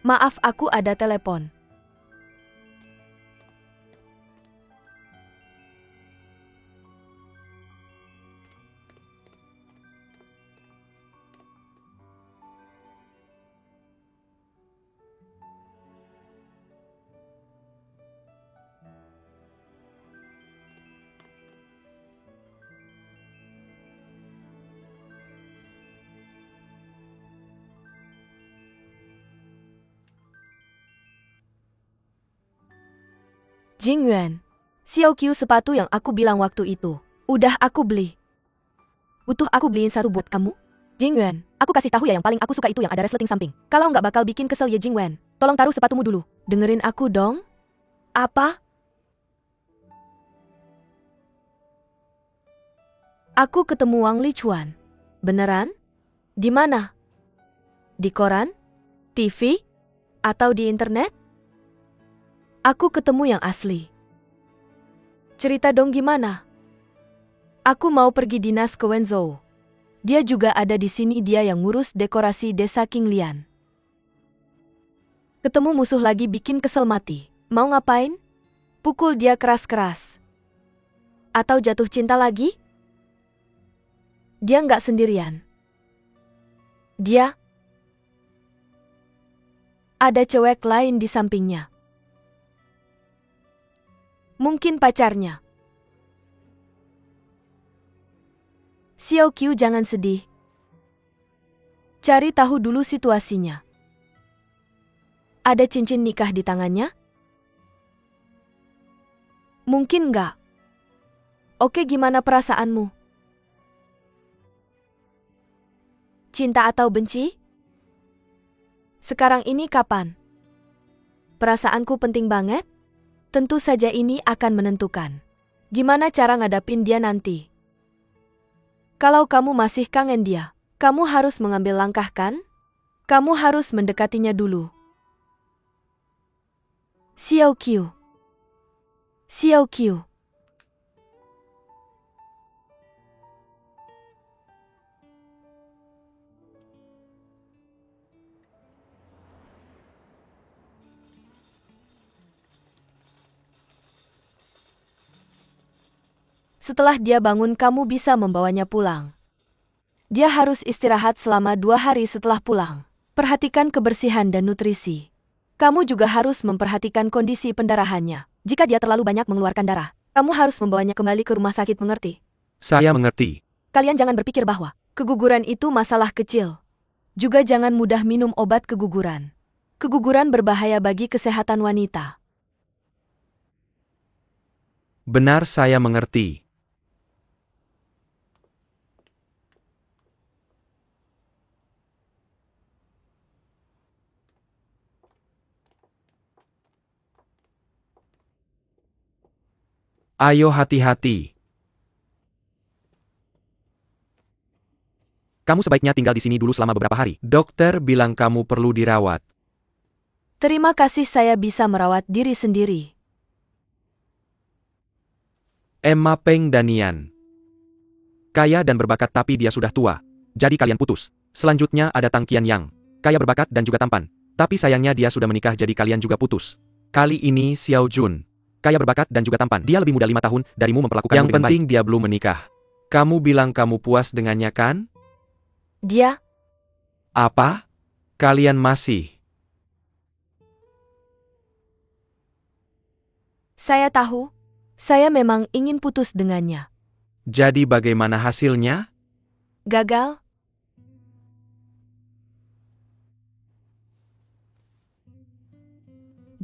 Maaf, aku ada telepon. Jingyuan, Xiao Qiu sepatu yang aku bilang waktu itu. Udah aku beli. Butuh aku beliin satu buat kamu? Jingyuan, aku kasih tahu ya yang paling aku suka itu yang ada resleting samping. Kalau nggak bakal bikin kesel ya Jingyuan. Tolong taruh sepatumu dulu. Dengerin aku dong. Apa? Aku ketemu Wang Lichuan. Beneran? Di mana? Di koran? TV? Atau di internet? Aku ketemu yang asli. Cerita dong gimana? Aku mau pergi dinas ke Wenzhou. Dia juga ada di sini, dia yang ngurus dekorasi desa Qinglian. Ketemu musuh lagi bikin kesel mati. Mau ngapain? Pukul dia keras-keras. Atau jatuh cinta lagi? Dia nggak sendirian. Dia ada cewek lain di sampingnya. Mungkin pacarnya. Xiao Qiu, jangan sedih. Cari tahu dulu situasinya. Ada cincin nikah di tangannya? Mungkin nggak. Oke, gimana perasaanmu? Cinta atau benci? Sekarang ini kapan? Perasaanku penting banget. Tentu saja ini akan menentukan gimana cara ngadapin dia nanti. Kalau kamu masih kangen dia, kamu harus mengambil langkah kan? Kamu harus mendekatinya dulu. Xiao Qiu. Xiao Qiu. Setelah dia bangun, kamu bisa membawanya pulang. Dia harus istirahat selama 2 hari setelah pulang. Perhatikan kebersihan dan nutrisi. Kamu juga harus memperhatikan kondisi pendarahannya. Jika dia terlalu banyak mengeluarkan darah, kamu harus membawanya kembali ke rumah sakit, mengerti? Saya mengerti. Kalian jangan berpikir bahwa keguguran itu masalah kecil. Juga jangan mudah minum obat keguguran. Keguguran berbahaya bagi kesehatan wanita. Benar, saya mengerti. Ayo hati-hati. Kamu sebaiknya tinggal di sini dulu selama beberapa hari. Dokter bilang kamu perlu dirawat. Terima kasih, saya bisa merawat diri sendiri. Emma Peng Danian. Kaya dan berbakat tapi dia sudah tua. Jadi kalian putus. Selanjutnya ada Tang Qianyang. Kaya berbakat dan juga tampan. Tapi sayangnya dia sudah menikah jadi kalian juga putus. Kali ini Xiao Jun. Kaya berbakat dan juga tampan. Dia lebih muda 5 tahun darimu, memperlakukanmu dengan baik. Yang penting dia belum menikah. Kamu bilang kamu puas dengannya kan? Dia, Apa? Kalian masih? saya tahu. Saya memang ingin putus dengannya. Jadi bagaimana hasilnya? Gagal?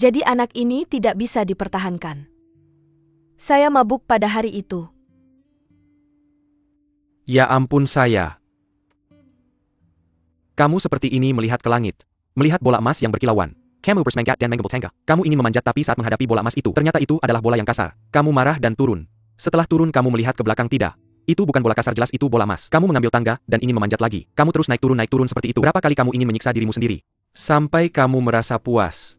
Jadi anak ini tidak bisa dipertahankan. Saya mabuk pada hari itu. Ya ampun saya. Kamu seperti ini melihat ke langit. Melihat bola emas yang berkilauan. Kamu bersemangat dan menggembul tangga. Kamu ingin memanjat tapi saat menghadapi bola emas itu, ternyata itu adalah bola yang kasar. Kamu marah dan turun. Setelah turun kamu melihat ke belakang tidak. Itu bukan bola kasar, jelas itu bola emas. Kamu mengambil tangga dan ingin memanjat lagi. Kamu terus naik turun seperti itu. Berapa kali kamu ingin menyiksa dirimu sendiri? Sampai kamu merasa puas.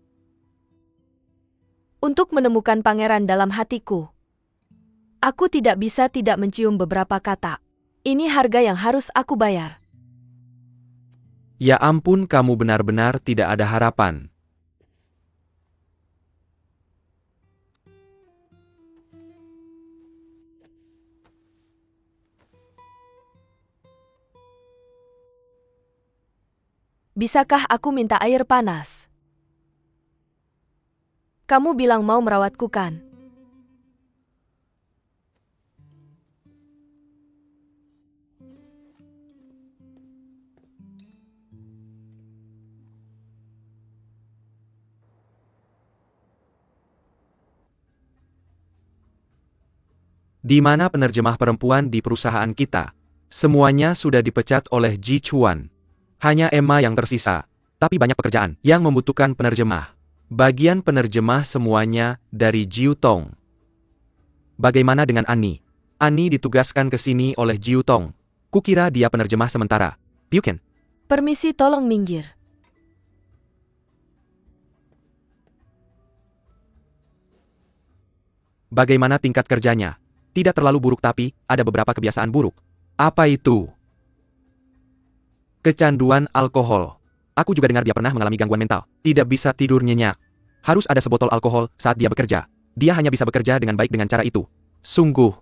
Untuk menemukan pangeran dalam hatiku. Aku tidak bisa tidak mencium beberapa kata. Ini harga yang harus aku bayar. Ya ampun, kamu benar-benar tidak ada harapan. Bisakah aku minta air panas? Kamu bilang mau merawatku kan? Di mana penerjemah perempuan di perusahaan kita? Semuanya sudah dipecat oleh Ji Chuan. Hanya Emma yang tersisa. Tapi banyak pekerjaan yang membutuhkan penerjemah. Bagian penerjemah semuanya dari Jiu Tong. Bagaimana dengan Annie? Annie ditugaskan ke sini oleh Jiu Tong. Kukira dia penerjemah sementara. Bukan? Permisi, tolong minggir. Bagaimana tingkat kerjanya? Tidak terlalu buruk tapi ada beberapa kebiasaan buruk. Apa itu? Kecanduan alkohol. Aku juga dengar dia pernah mengalami gangguan mental. Tidak bisa tidur nyenyak. Harus ada sebotol alkohol saat dia bekerja. Dia hanya bisa bekerja dengan baik dengan cara itu. Sungguh.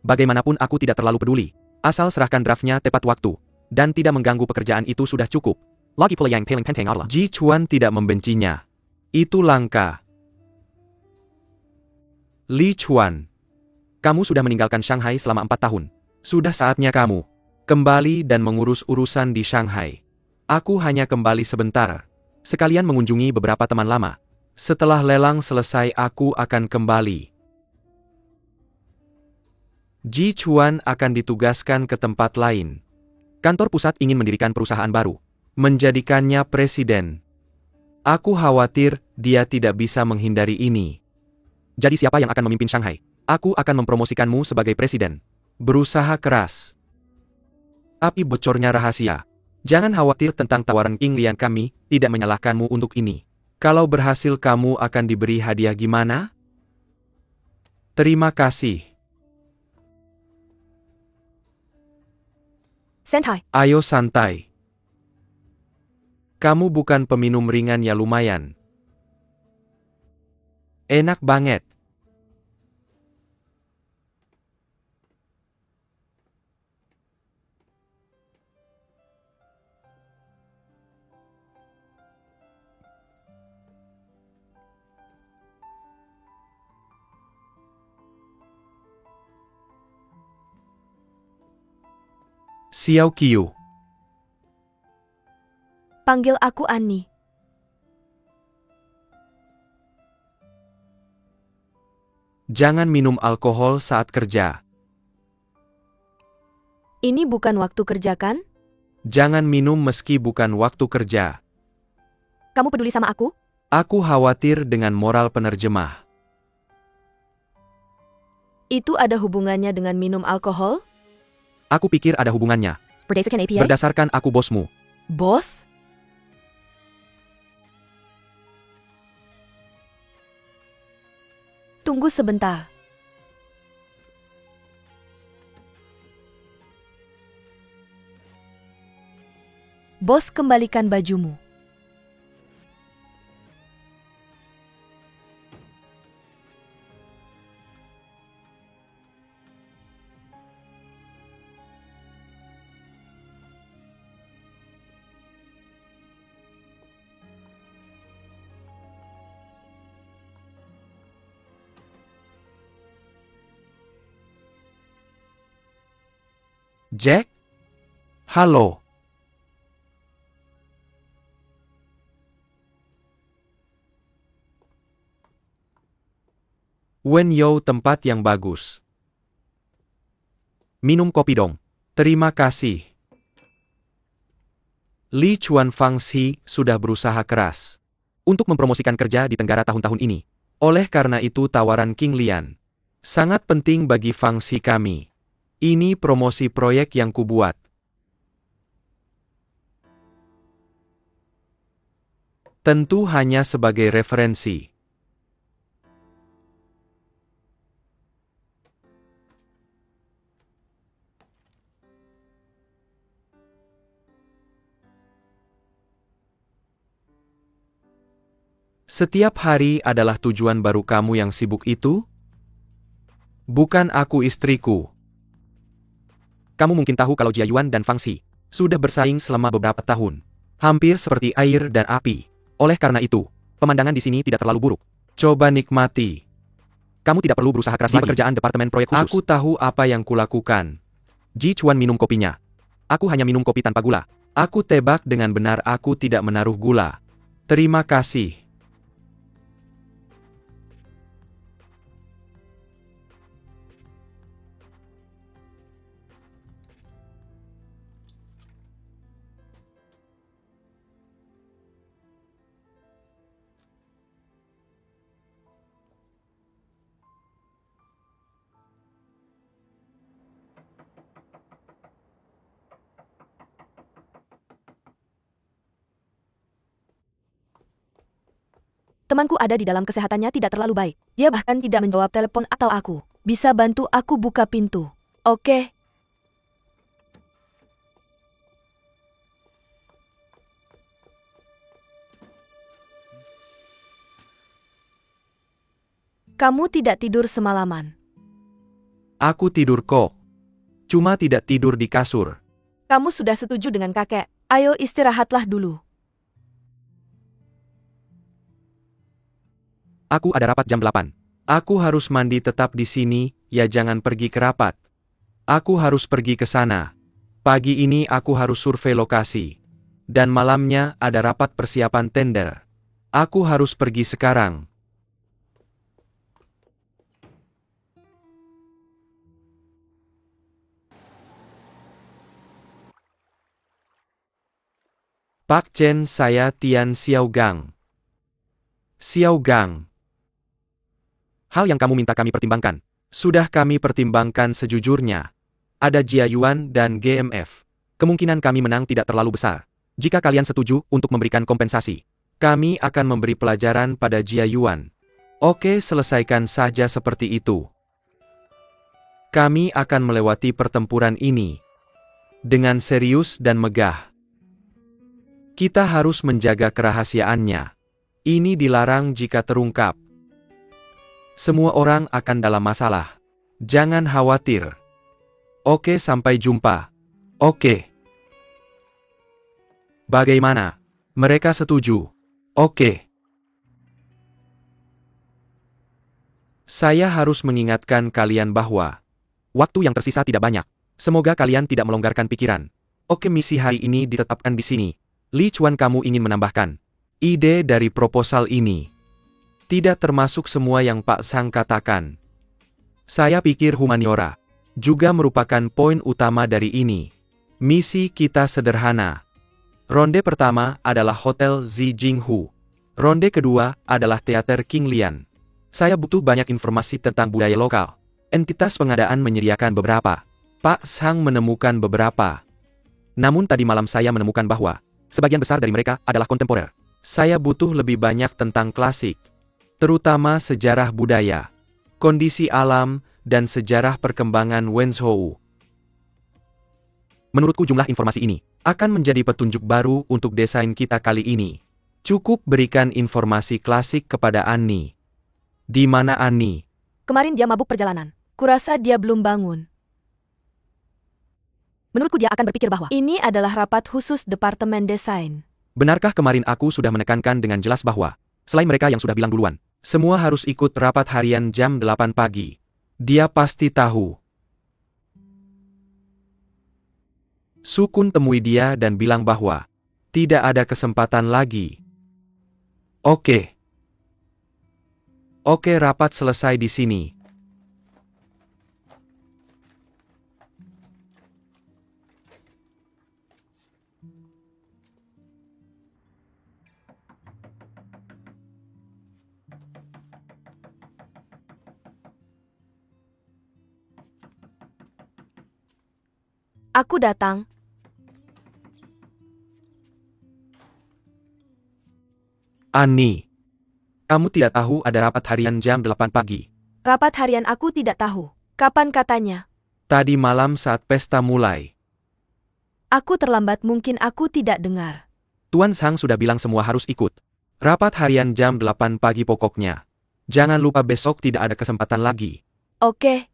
Bagaimanapun aku tidak terlalu peduli. Asal serahkan draftnya tepat waktu. Dan tidak mengganggu pekerjaan itu sudah cukup. Lagi pula yang paling penting adalah Ji Chuan tidak membencinya. Itu langka. Li Chuan. Kamu sudah meninggalkan Shanghai selama 4 tahun. Sudah saatnya kamu kembali dan mengurus urusan di Shanghai. Aku hanya kembali sebentar. Sekalian mengunjungi beberapa teman lama. Setelah lelang selesai aku akan kembali. Ji Chuan akan ditugaskan ke tempat lain. Kantor pusat ingin mendirikan perusahaan baru. Menjadikannya presiden. Aku khawatir dia tidak bisa menghindari ini. Jadi siapa yang akan memimpin Shanghai? Aku akan mempromosikanmu sebagai presiden. Berusaha keras. Tapi bocornya rahasia. Jangan khawatir tentang tawaran King Lian, kami tidak menyalahkanmu untuk ini. Kalau berhasil kamu akan diberi hadiah gimana? Terima kasih. Santai. Ayo santai. Kamu bukan peminum ringan ya, lumayan. Enak banget. Xiao Qiu. Panggil aku Annie. Jangan minum alkohol saat kerja. Ini bukan waktu kerja kan? Jangan minum meski bukan waktu kerja. Kamu peduli sama aku? Aku khawatir dengan moral penerjemah. Itu ada hubungannya dengan minum alkohol? Aku pikir ada hubungannya. Berdasarkan APA? Berdasarkan aku bosmu. Bos? Tunggu sebentar. Bos, kembalikan bajumu. Jack? Halo. Wenyo, tempat yang bagus. Minum kopi dong. Terima kasih. Li Chuan Fangxi sudah berusaha keras untuk mempromosikan kerja di Tenggara tahun-tahun ini. Oleh karena itu tawaran King Lian sangat penting bagi Fangxi kami. Ini promosi proyek yang kubuat. Tentu hanya sebagai referensi. Setiap hari adalah tujuan baru kamu yang sibuk itu? Bukan aku, istriku. Kamu mungkin tahu kalau Jia Yuan dan Fangxi sudah bersaing selama beberapa tahun. Hampir seperti air dan api. Oleh karena itu, pemandangan di sini tidak terlalu buruk. Coba nikmati. Kamu tidak perlu berusaha keras lagi. Pekerjaan departemen proyek khusus. Aku tahu apa yang kulakukan. Ji Chuan minum kopinya. Aku hanya minum kopi tanpa gula. Aku tebak dengan benar aku tidak menaruh gula. Terima kasih. Temanku ada di dalam, kesehatannya tidak terlalu baik. Dia bahkan tidak menjawab telepon atau aku. Bisa bantu aku buka pintu? Oke. Kamu tidak tidur semalaman. Aku tidur kok. Cuma tidak tidur di kasur. Kamu sudah setuju dengan kakek. Ayo istirahatlah dulu. Aku ada rapat jam 8. Aku harus mandi, tetap di sini, ya jangan pergi ke rapat. Aku harus pergi ke sana. Pagi ini aku harus survei lokasi. Dan malamnya ada rapat persiapan tender. Aku harus pergi sekarang. Pak Chen, saya Tian Xiaogang. Xiaogang. Hal yang kamu minta kami pertimbangkan. Sudah kami pertimbangkan sejujurnya. Ada Jia Yuan dan GMF. Kemungkinan kami menang tidak terlalu besar. Jika kalian setuju untuk memberikan kompensasi, kami akan memberi pelajaran pada Jia Yuan. Oke, selesaikan saja seperti itu. Kami akan melewati pertempuran ini dengan serius dan megah. Kita harus menjaga kerahasiaannya. Ini dilarang jika terungkap. Semua orang akan dalam masalah. Jangan khawatir. Oke, sampai jumpa. Oke. Bagaimana? Mereka setuju? Oke. Saya harus mengingatkan kalian bahwa waktu yang tersisa tidak banyak. Semoga kalian tidak melonggarkan pikiran. Oke, misi hari ini ditetapkan di sini. Li Chuan, kamu ingin menambahkan ide dari proposal ini? Tidak termasuk semua yang Pak Sang katakan. Saya pikir humaniora juga merupakan poin utama dari ini. Misi kita sederhana. Ronde pertama adalah Hotel Zi Jinghu. Ronde kedua adalah Teater King Lian. Saya butuh banyak informasi tentang budaya lokal. Entitas pengadaan menyediakan beberapa. Pak Sang menemukan beberapa. Namun tadi malam saya menemukan bahwa sebagian besar dari mereka adalah kontemporer. Saya butuh lebih banyak tentang klasik. Terutama sejarah budaya, kondisi alam, dan sejarah perkembangan Wenzhou. Menurutku jumlah informasi ini akan menjadi petunjuk baru untuk desain kita kali ini. Cukup berikan informasi klasik kepada Annie. Di mana Annie? Kemarin dia mabuk perjalanan. Kurasa dia belum bangun. Menurutku dia akan berpikir bahwa ini adalah rapat khusus Departemen Desain. Benarkah kemarin aku sudah menekankan dengan jelas bahwa, selain mereka yang sudah bilang duluan, semua harus ikut rapat harian jam 8 pagi. Dia pasti tahu. Sukun temui dia dan bilang bahwa tidak ada kesempatan lagi. Oke. Oke, rapat selesai di sini. Aku datang. Annie, kamu tidak tahu ada rapat harian jam 8 pagi. Rapat harian aku tidak tahu. Kapan katanya? Tadi malam saat pesta mulai. Aku terlambat, mungkin aku tidak dengar. Tuan Sang sudah bilang semua harus ikut. Rapat harian jam 8 pagi pokoknya. Jangan lupa besok tidak ada kesempatan lagi. Oke.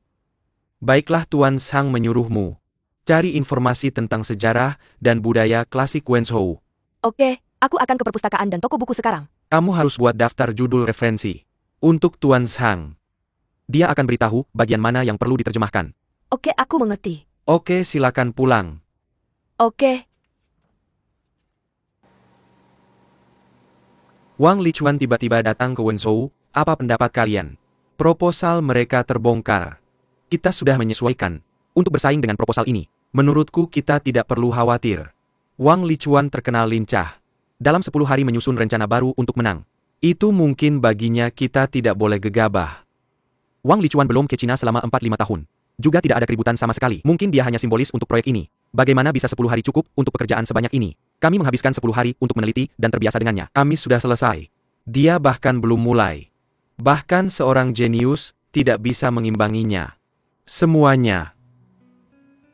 Baiklah, Tuan Sang menyuruhmu. Cari informasi tentang sejarah dan budaya klasik Wenzhou. Oke, aku akan ke perpustakaan dan toko buku sekarang. Kamu harus buat daftar judul referensi. Untuk Tuan Sang. Dia akan beritahu bagian mana yang perlu diterjemahkan. Oke, aku mengerti. Oke, silakan pulang. Oke. Wang Lichuan tiba-tiba datang ke Wenzhou. Apa pendapat kalian? Proposal mereka terbongkar. Kita sudah menyesuaikan untuk bersaing dengan proposal ini. Menurutku kita tidak perlu khawatir. Wang Lichuan terkenal lincah. Dalam 10 hari menyusun rencana baru untuk menang. Itu mungkin baginya kita tidak boleh gegabah. Wang Lichuan belum ke Cina selama 4-5 tahun. Juga tidak ada keributan sama sekali. Mungkin dia hanya simbolis untuk proyek ini. Bagaimana bisa 10 hari cukup untuk pekerjaan sebanyak ini? Kami menghabiskan 10 hari untuk meneliti dan terbiasa dengannya. Kami sudah selesai. Dia bahkan belum mulai. Bahkan seorang jenius tidak bisa mengimbanginya. Semuanya.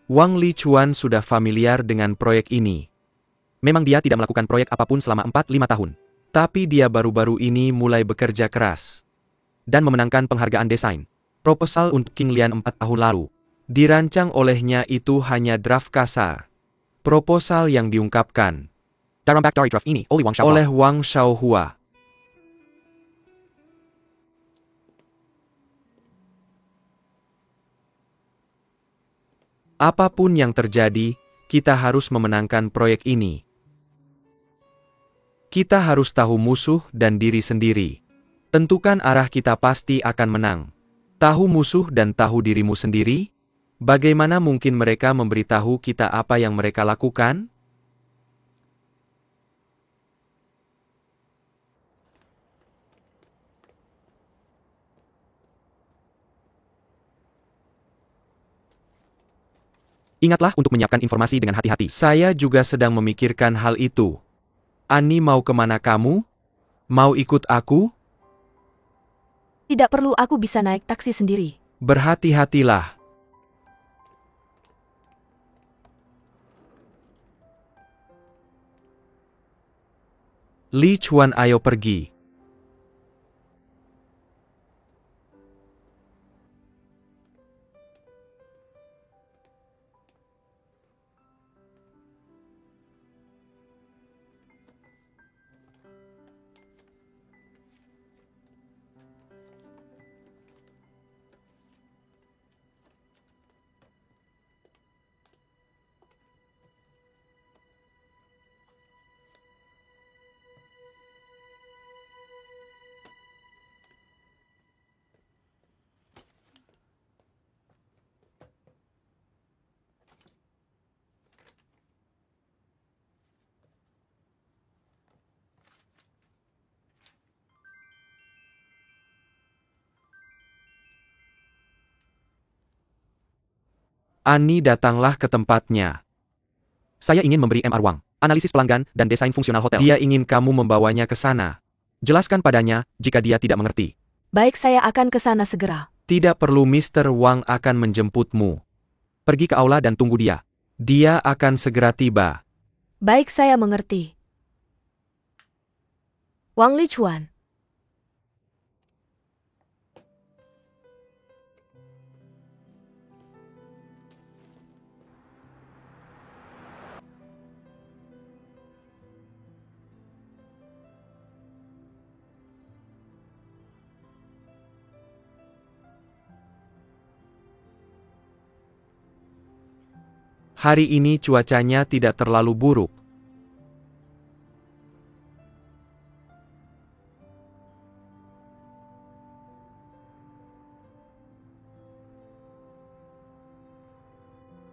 Wang Lichuan sudah familiar dengan proyek ini. Memang dia tidak melakukan proyek apapun selama 4-5 tahun. Tapi dia baru-baru ini mulai bekerja keras. Dan memenangkan penghargaan desain. Proposal untuk King Lian 4 tahun lalu. Dirancang olehnya itu hanya draft kasar. Proposal yang diungkapkan dari draft ini oleh Wang Xiaohua. Apapun yang terjadi, kita harus memenangkan proyek ini. Kita harus tahu musuh dan diri sendiri. Tentukan arah, kita pasti akan menang. Tahu musuh dan tahu dirimu sendiri? Bagaimana mungkin mereka memberitahu kita apa yang mereka lakukan? Ingatlah untuk menyiapkan informasi dengan hati-hati. Saya juga sedang memikirkan hal itu. Annie, mau kemana kamu? Mau ikut aku? Tidak perlu, aku bisa naik taksi sendiri. Berhati-hatilah. Li Chuan, ayo pergi. Annie datanglah ke tempatnya. Saya ingin memberi Mr. Wang analisis pelanggan dan desain fungsional hotel. Dia ingin kamu membawanya ke sana. Jelaskan padanya jika dia tidak mengerti. Baik, saya akan ke sana segera. Tidak perlu, Mr. Wang akan menjemputmu. Pergi ke aula dan tunggu dia. Dia akan segera tiba. Baik, saya mengerti. Wang Lichuan. Hari ini cuacanya tidak terlalu buruk.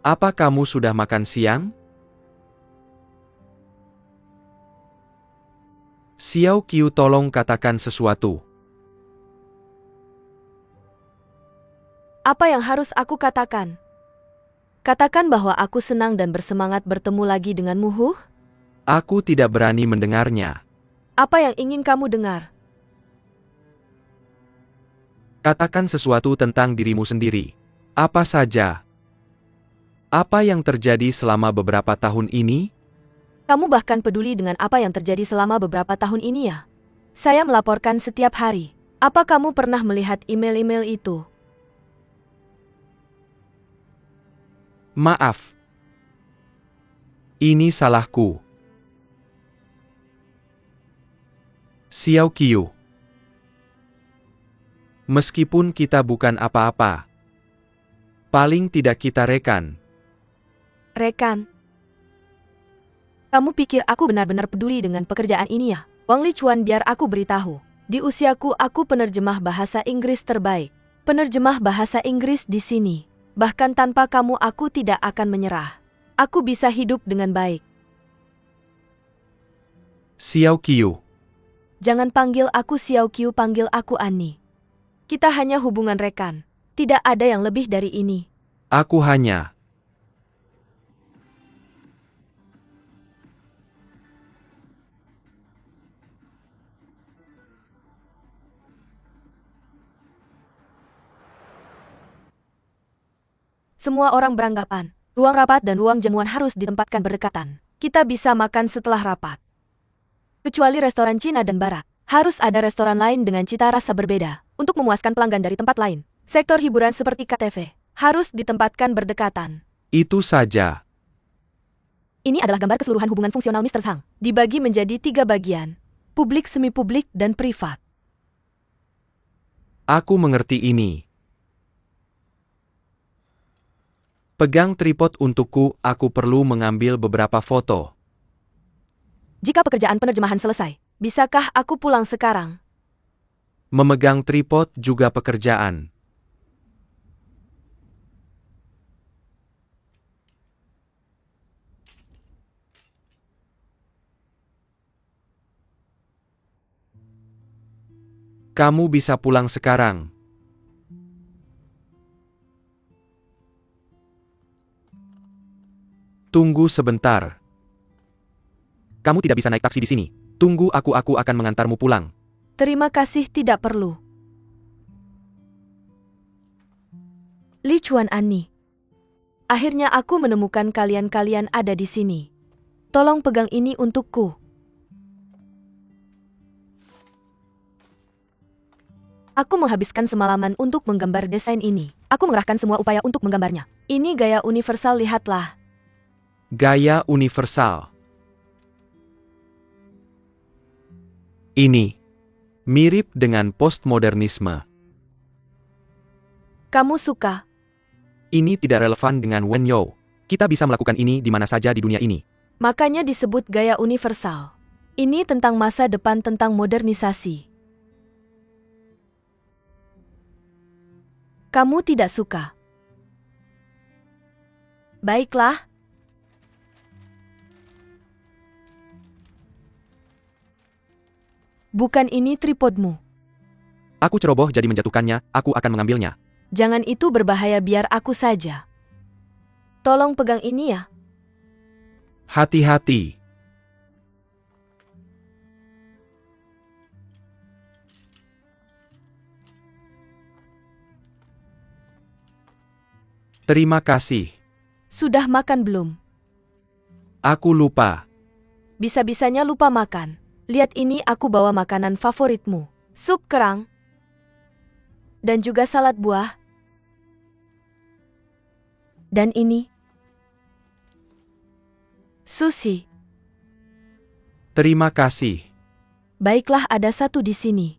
Apa kamu sudah makan siang? Xiao Qiu, tolong katakan sesuatu. Apa yang harus aku katakan? Katakan bahwa aku senang dan bersemangat bertemu lagi denganmu, Hu? Aku tidak berani mendengarnya. Apa yang ingin kamu dengar? Katakan sesuatu tentang dirimu sendiri. Apa saja? Apa yang terjadi selama beberapa tahun ini? Kamu bahkan peduli dengan apa yang terjadi selama beberapa tahun ini ya? Saya melaporkan setiap hari. Apa kamu pernah melihat email-email itu? Maaf. Ini salahku. Xiao Qiu. Meskipun kita bukan apa-apa, paling tidak kita rekan. Rekan. Kamu pikir aku benar-benar peduli dengan pekerjaan ini ya? Wang Lichuan, biar aku beritahu. Di usiaku aku penerjemah bahasa Inggris terbaik. Penerjemah bahasa Inggris di sini. Bahkan tanpa kamu aku tidak akan menyerah. Aku bisa hidup dengan baik. Xiao Qiu. Jangan panggil aku Xiao Qiu, panggil aku Ani. Kita hanya hubungan rekan. Tidak ada yang lebih dari ini. Aku hanya... Semua orang beranggapan, ruang rapat dan ruang jamuan harus ditempatkan berdekatan. Kita bisa makan setelah rapat. Kecuali restoran Cina dan Barat, harus ada restoran lain dengan cita rasa berbeda, untuk memuaskan pelanggan dari tempat lain. Sektor hiburan seperti KTV, harus ditempatkan berdekatan. Itu saja. Ini adalah gambar keseluruhan hubungan fungsional Mr. Zhang, dibagi menjadi 3 bagian, publik, semi-publik, dan privat. Aku mengerti ini. Pegang tripod untukku, aku perlu mengambil beberapa foto. Jika pekerjaan penerjemahan selesai, bisakah aku pulang sekarang? Memegang tripod juga pekerjaan. Kamu bisa pulang sekarang. Tunggu sebentar. Kamu tidak bisa naik taksi di sini. Tunggu, aku akan mengantarmu pulang. Terima kasih, tidak perlu. Lichuan Ani. Akhirnya aku menemukan kalian ada di sini. Tolong pegang ini untukku. Aku menghabiskan semalaman untuk menggambar desain ini. Aku mengerahkan semua upaya untuk menggambarnya. Ini gaya universal, lihatlah. Gaya universal. Ini mirip dengan postmodernisme. Kamu suka? Ini tidak relevan dengan Wen You. Kita bisa melakukan ini di mana saja di dunia ini. Makanya disebut gaya universal. Ini tentang masa depan, tentang modernisasi. Kamu tidak suka? Baiklah. Bukan ini tripodmu. Aku ceroboh jadi menjatuhkannya, aku akan mengambilnya. Jangan, itu berbahaya, biar aku saja. Tolong pegang ini ya. Hati-hati. Terima kasih. Sudah makan belum? Aku lupa. Bisa-bisanya lupa makan. Lihat ini, aku bawa makanan favoritmu. Sup kerang. Dan juga salad buah. Dan ini. Sushi. Terima kasih. Baiklah, ada satu di sini.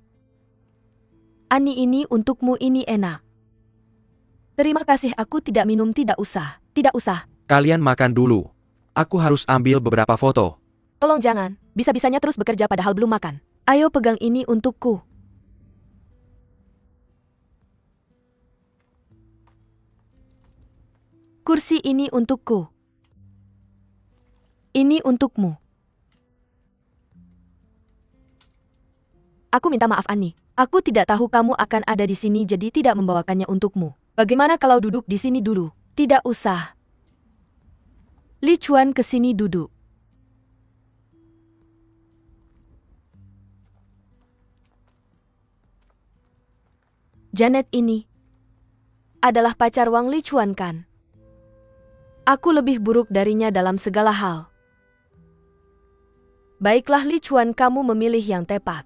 Ani, ini untukmu, ini enak. Terima kasih, aku tidak minum, tidak usah. Tidak usah. Kalian makan dulu. Aku harus ambil beberapa foto. Tolong jangan, bisa-bisanya terus bekerja padahal belum makan. Ayo pegang ini untukku. Kursi ini untukku. Ini untukmu. Aku minta maaf, Ani. Aku tidak tahu kamu akan ada di sini, jadi tidak membawakannya untukmu. Bagaimana kalau duduk di sini dulu? Tidak usah. Li Chuan ke sini duduk. Janet ini adalah pacar Wang Li Chuan, kan? Aku lebih buruk darinya dalam segala hal. Baiklah Li Chuan, kamu memilih yang tepat.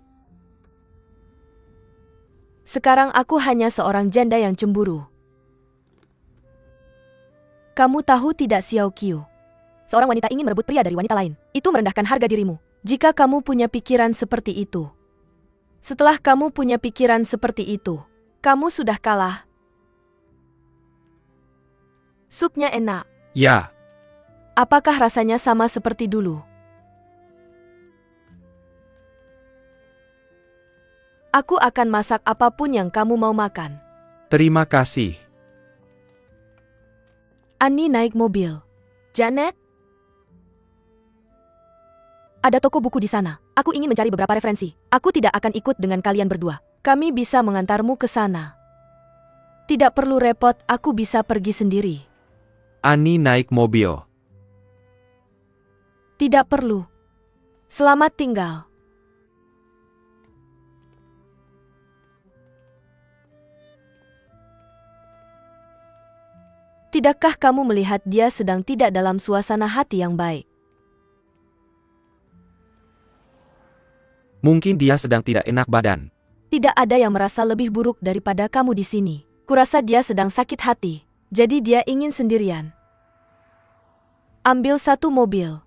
Sekarang aku hanya seorang janda yang cemburu. Kamu tahu tidak, Xiao Qiu? Seorang wanita ingin merebut pria dari wanita lain. Itu merendahkan harga dirimu. Jika kamu punya pikiran seperti itu. Setelah kamu punya pikiran seperti itu, kamu sudah kalah. Supnya enak. Ya. Apakah rasanya sama seperti dulu? Aku akan masak apapun yang kamu mau makan. Terima kasih. Ani naik mobil. Janet? Ada toko buku di sana. Aku ingin mencari beberapa referensi. Aku tidak akan ikut dengan kalian berdua. Kami bisa mengantarmu ke sana. Tidak perlu repot, aku bisa pergi sendiri. Ani naik mobil. Tidak perlu. Selamat tinggal. Tidakkah kamu melihat dia sedang tidak dalam suasana hati yang baik? Mungkin dia sedang tidak enak badan. Tidak ada yang merasa lebih buruk daripada kamu di sini. Kurasa dia sedang sakit hati. Jadi dia ingin sendirian. Ambil satu mobil.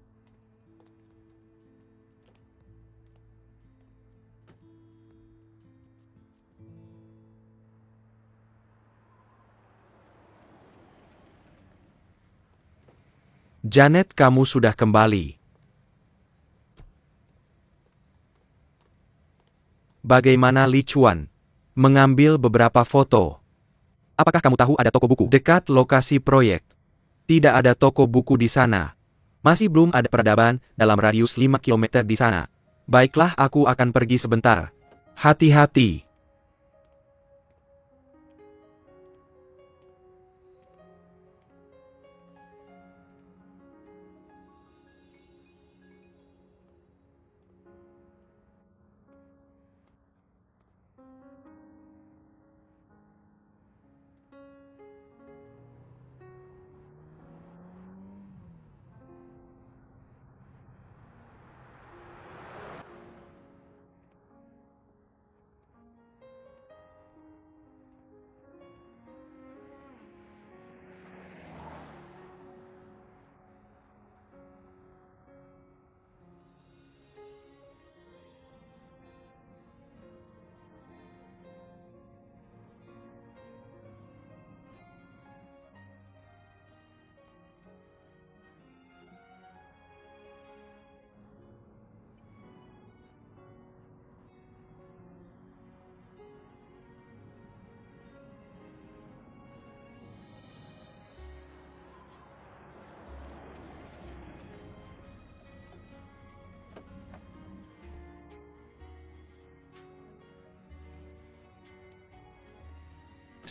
Janet, kamu sudah kembali. Bagaimana Li Chuan? Mengambil beberapa foto. Apakah kamu tahu ada toko buku dekat lokasi proyek? Tidak ada toko buku di sana. Masih belum ada peradaban dalam radius 5 km di sana. Baiklah, aku akan pergi sebentar. Hati-hati.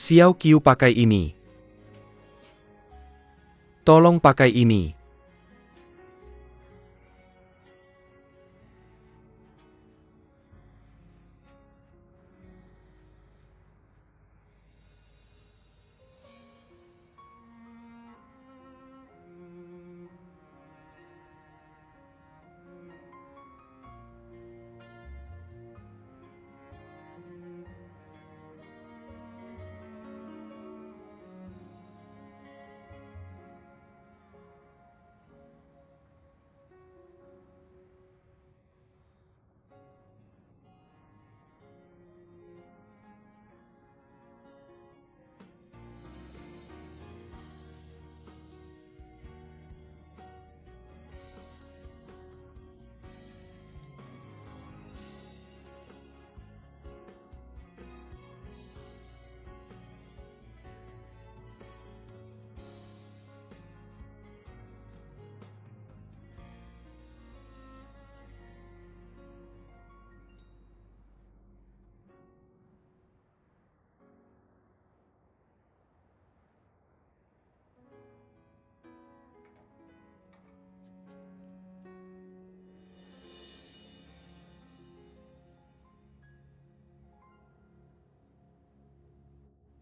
Xiao Qiu pakai ini. Tolong pakai ini.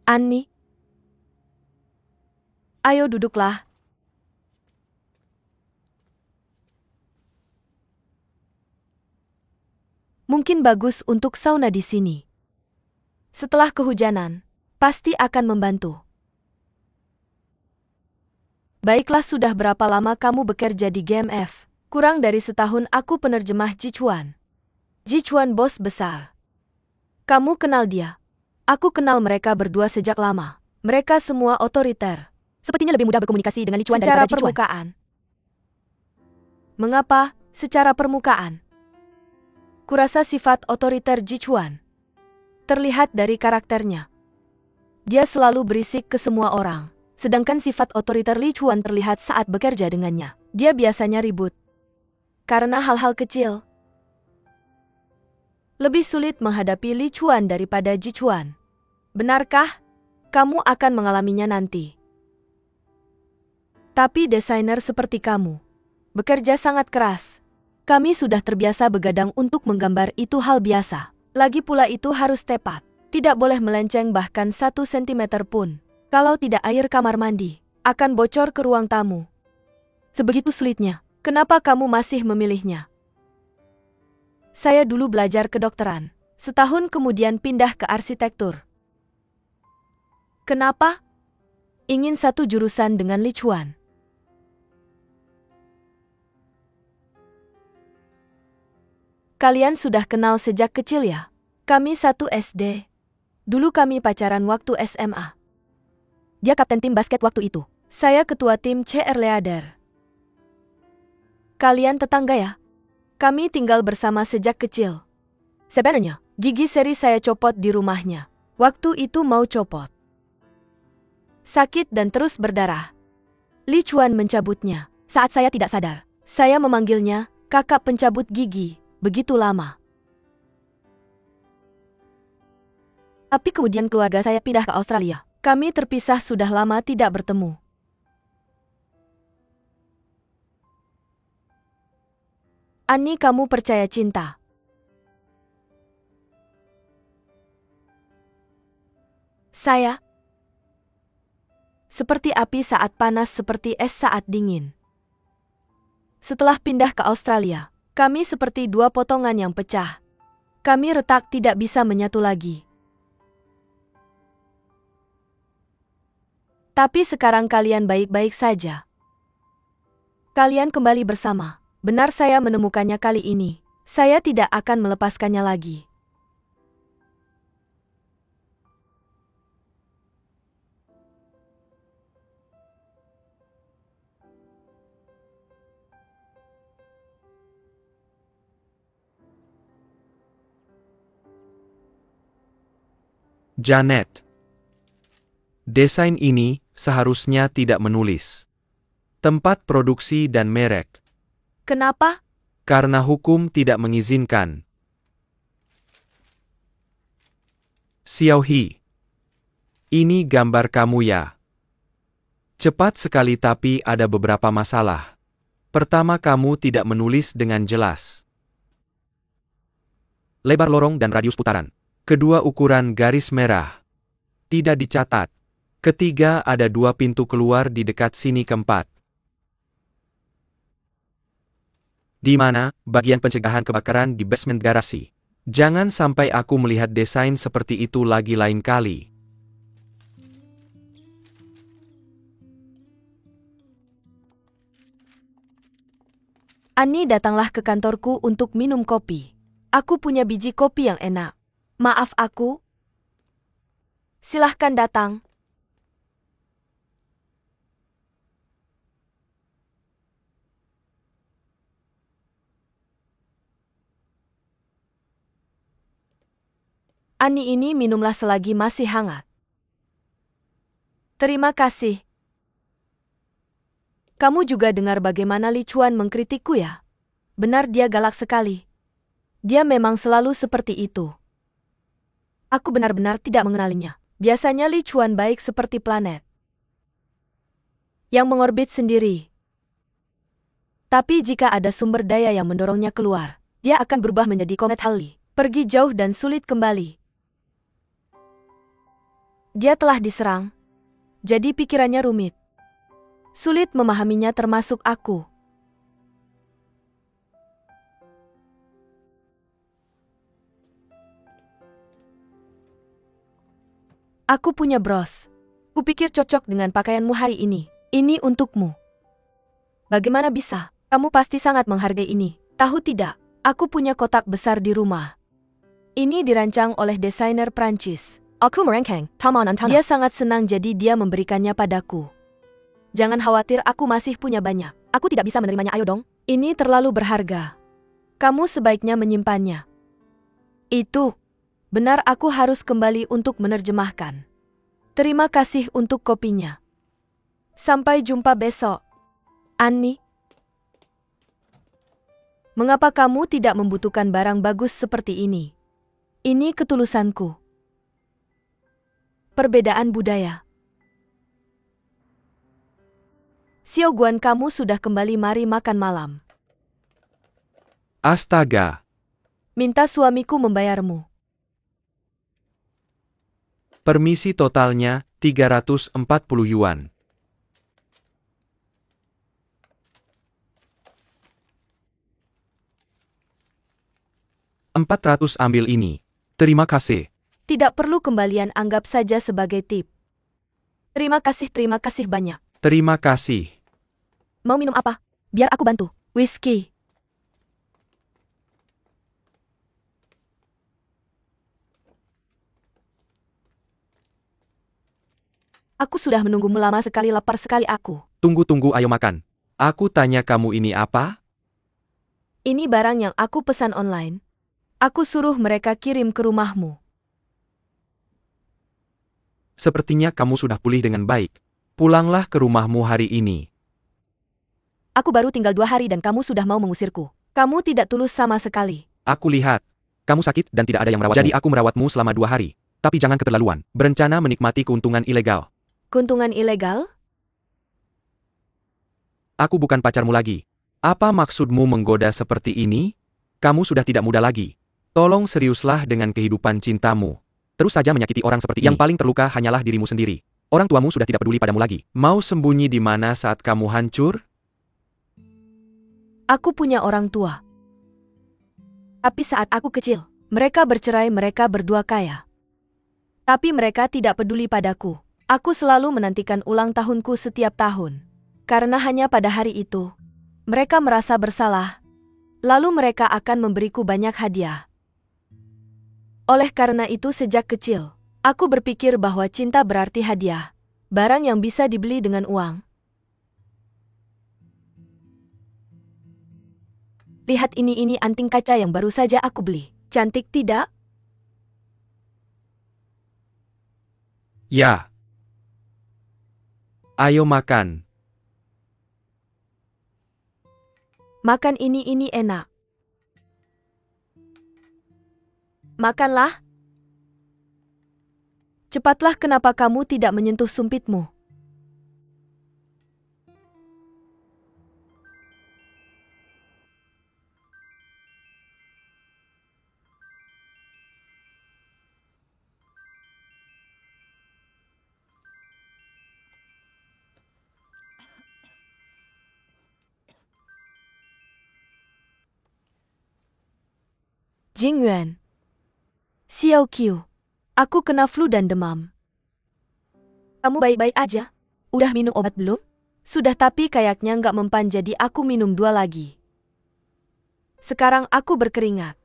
Annie? Ayo duduklah. Mungkin bagus untuk sauna di sini. Setelah kehujanan, pasti akan membantu. Baiklah, sudah berapa lama kamu bekerja di GMF? Kurang dari setahun. Aku penerjemah Jichuan. Jichuan bos besar. Kamu kenal dia? Aku kenal mereka berdua sejak lama. Mereka semua otoriter. Sepertinya lebih mudah berkomunikasi dengan Li Chuan Secara daripada Ji Chuan. permukaan. Mengapa secara permukaan? Kurasa sifat otoriter Ji Chuan terlihat dari karakternya. Dia selalu berisik ke semua orang, sedangkan sifat otoriter Li Chuan terlihat saat bekerja dengannya. Dia biasanya ribut karena hal-hal kecil. Lebih sulit menghadapi Li Chuan daripada Ji Chuan. Benarkah? Kamu akan mengalaminya nanti. Tapi desainer seperti kamu bekerja sangat keras. Kami sudah terbiasa begadang untuk menggambar, itu hal biasa. Lagi pula itu harus tepat. Tidak boleh melenceng bahkan 1 sentimeter pun. Kalau tidak, air kamar mandi akan bocor ke ruang tamu. Sebegitu sulitnya. Kenapa kamu masih memilihnya? Saya dulu belajar kedokteran. Setahun kemudian pindah ke arsitektur. Kenapa? Ingin satu jurusan dengan Li Chuan. Kalian sudah kenal sejak kecil ya? Kami satu SD. Dulu kami pacaran waktu SMA. Dia kapten tim basket waktu itu. Saya ketua tim cheerleader. Kalian tetangga ya? Kami tinggal bersama sejak kecil. Sebenarnya, Gigi seri saya copot di rumahnya. Waktu itu mau copot. Sakit dan terus berdarah. Li Chuan mencabutnya. Saat saya tidak sadar, saya memanggilnya kakak pencabut gigi. Begitu lama. Tapi kemudian keluarga saya pindah ke Australia. Kami terpisah, sudah lama tidak bertemu. Annie, kamu percaya cinta? Saya seperti api saat panas, seperti es saat dingin. Setelah pindah ke Australia, kami seperti dua potongan yang pecah. Kami retak, tidak bisa menyatu lagi. Tapi sekarang kalian baik-baik saja. Kalian kembali bersama. Benar, saya menemukannya kali ini. Saya tidak akan melepaskannya lagi. Janet. Desain ini seharusnya tidak menulis tempat produksi dan merek. Kenapa? Karena hukum tidak mengizinkan. Xiaohi. Ini gambar kamu ya. Cepat sekali, tapi ada beberapa masalah. Pertama, kamu tidak menulis dengan jelas lebar lorong dan radius putaran. Kedua, ukuran garis merah tidak dicatat. Ketiga, ada 2 pintu keluar di dekat sini. Keempat, di mana bagian pencegahan kebakaran di basement garasi. Jangan sampai aku melihat desain seperti itu lagi lain kali. Annie, datanglah ke kantorku untuk minum kopi. Aku punya biji kopi yang enak. Maaf, aku. Silahkan datang. Annie, ini minumlah selagi masih hangat. Terima kasih. Kamu juga dengar bagaimana Li Chuan mengkritikku ya? Benar, dia galak sekali. Dia memang selalu seperti itu. Aku benar-benar tidak mengenalinya. Biasanya Li Chuan baik seperti planet yang mengorbit sendiri. Tapi jika ada sumber daya yang mendorongnya keluar, dia akan berubah menjadi komet Halley, pergi jauh dan sulit kembali. Dia telah diserang. Jadi pikirannya rumit. Sulit memahaminya termasuk aku. Aku punya bros. Kupikir cocok dengan pakaianmu hari ini. Ini untukmu. Bagaimana bisa? Kamu pasti sangat menghargai ini. Tahu tidak? Aku punya kotak besar di rumah. Ini dirancang oleh desainer Prancis. Aku merancang, Taman Antana. Dia sangat senang jadi dia memberikannya padaku. Jangan khawatir, aku masih punya banyak. Aku tidak bisa menerimanya, ayo dong. Ini terlalu berharga. Kamu sebaiknya menyimpannya. Itu. Benar, aku harus kembali untuk menerjemahkan. Terima kasih untuk kopinya. Sampai jumpa besok. Annie. Mengapa kamu tidak membutuhkan barang bagus seperti ini? Ini ketulusanku. Perbedaan budaya. Xiaoguan, kamu sudah kembali, mari makan malam. Astaga. Minta suamiku membayarmu. Permisi, totalnya 340 yuan. 400 ambil ini. Terima kasih. Tidak perlu kembalian, anggap saja sebagai tip. Terima kasih banyak. Terima kasih. Mau minum apa? Biar aku bantu. Whisky. Aku sudah menunggumu lama sekali, lapar sekali aku. Tunggu, ayo makan. Aku tanya kamu ini apa? Ini barang yang aku pesan online. Aku suruh mereka kirim ke rumahmu. Sepertinya kamu sudah pulih dengan baik. Pulanglah ke rumahmu hari ini. Aku baru tinggal 2 hari dan kamu sudah mau mengusirku. Kamu tidak tulus sama sekali. Aku lihat. Kamu sakit dan tidak ada yang merawatmu. Jadi aku merawatmu selama 2 hari. Tapi jangan keterlaluan. Berencana menikmati keuntungan ilegal. Keuntungan ilegal? Aku bukan pacarmu lagi. Apa maksudmu menggoda seperti ini? Kamu sudah tidak muda lagi. Tolong seriuslah dengan kehidupan cintamu. Terus saja menyakiti orang seperti ini. Yang paling terluka hanyalah dirimu sendiri. Orang tuamu sudah tidak peduli padamu lagi. Mau sembunyi di mana saat kamu hancur? Aku punya orang tua. Tapi saat aku kecil, mereka bercerai, mereka berdua kaya. Tapi mereka tidak peduli padaku. Aku selalu menantikan ulang tahunku setiap tahun. Karena hanya pada hari itu, mereka merasa bersalah. Lalu mereka akan memberiku banyak hadiah. Oleh karena itu sejak kecil, aku berpikir bahwa cinta berarti hadiah. Barang yang bisa dibeli dengan uang. Lihat ini anting kaca yang baru saja aku beli. Cantik tidak? Ya. Ayo makan. Makan ini enak. Makanlah. Cepatlah, kenapa kamu tidak menyentuh sumpitmu? Jingyuan. Xiao Qiu. Aku kena flu dan demam. Kamu baik-baik aja? Udah minum obat belum? Sudah, tapi kayaknya nggak mempan, jadi aku minum 2 lagi. Sekarang aku berkeringat.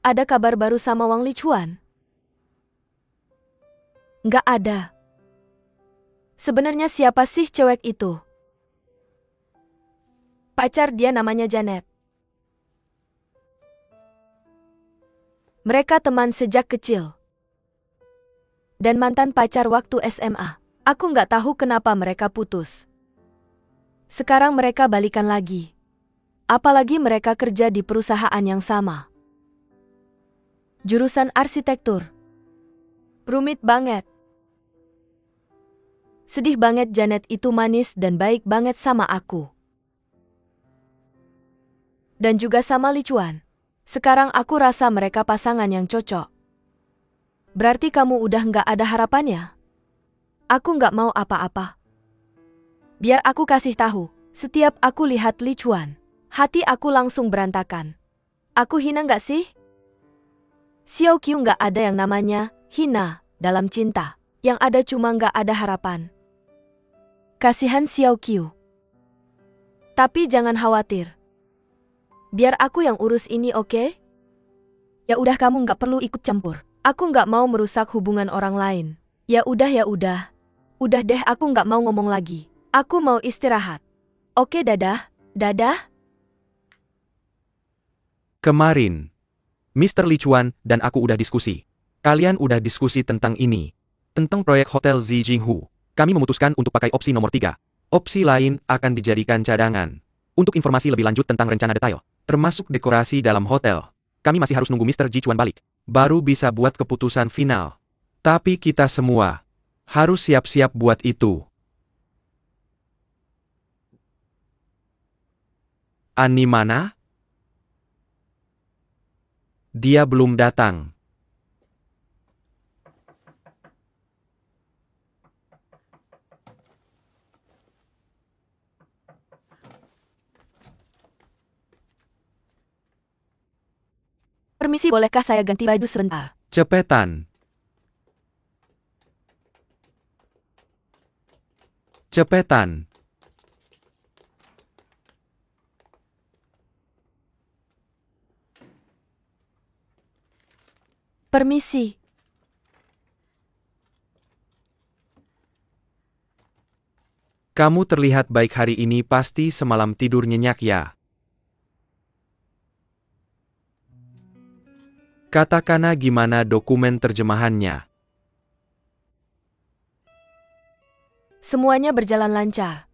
Ada kabar baru sama Wang Lichuan? Nggak ada. Sebenarnya siapa sih cewek itu? Pacar dia namanya Janet. Mereka teman sejak kecil. Dan mantan pacar waktu SMA. Aku nggak tahu kenapa mereka putus. Sekarang mereka balikan lagi. Apalagi mereka kerja di perusahaan yang sama. Jurusan arsitektur. Rumit banget. Sedih banget, Janet itu manis dan baik banget sama aku. Dan juga sama Lichuan. Sekarang aku rasa mereka pasangan yang cocok. Berarti kamu udah nggak ada harapannya? Aku nggak mau apa-apa. Biar aku kasih tahu, setiap aku lihat Li Chuan, hati aku langsung berantakan. Aku hina nggak sih? Xiao Qiu nggak ada yang namanya hina dalam cinta. Yang ada cuma nggak ada harapan. Kasihan Xiao Qiu. Tapi jangan khawatir. Biar aku yang urus ini, oke? Ya udah, kamu nggak perlu ikut campur. Aku nggak mau merusak hubungan orang lain. Ya udah ya udah. Udah deh, aku nggak mau ngomong lagi. Aku mau istirahat. Oke, dadah. Dadah. Kemarin, Mr. Li Chuan dan aku udah diskusi. Kalian udah diskusi tentang ini. Tentang proyek Hotel Zijinghu. Kami memutuskan untuk pakai opsi nomor 3. Opsi lain akan dijadikan cadangan. Untuk informasi lebih lanjut tentang rencana detail, termasuk dekorasi dalam hotel, kami masih harus nunggu Mr. Ji Chuan balik. Baru bisa buat keputusan final. Tapi kita semua harus siap-siap buat itu. Annie mana? Dia belum datang. Permisi, bolehkah saya ganti baju sebentar? Cepetan. Cepetan. Permisi. Kamu terlihat baik hari ini, pasti semalam tidur nyenyak ya. Katakana gimana dokumen terjemahannya? Semuanya berjalan lancar.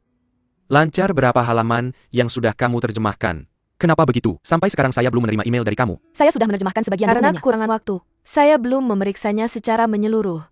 Lancar. Berapa halaman yang sudah kamu terjemahkan? Kenapa begitu? Sampai sekarang saya belum menerima email dari kamu. Saya sudah menerjemahkan sebagian Karena dokumennya. kekurangan waktu, saya belum memeriksanya secara menyeluruh.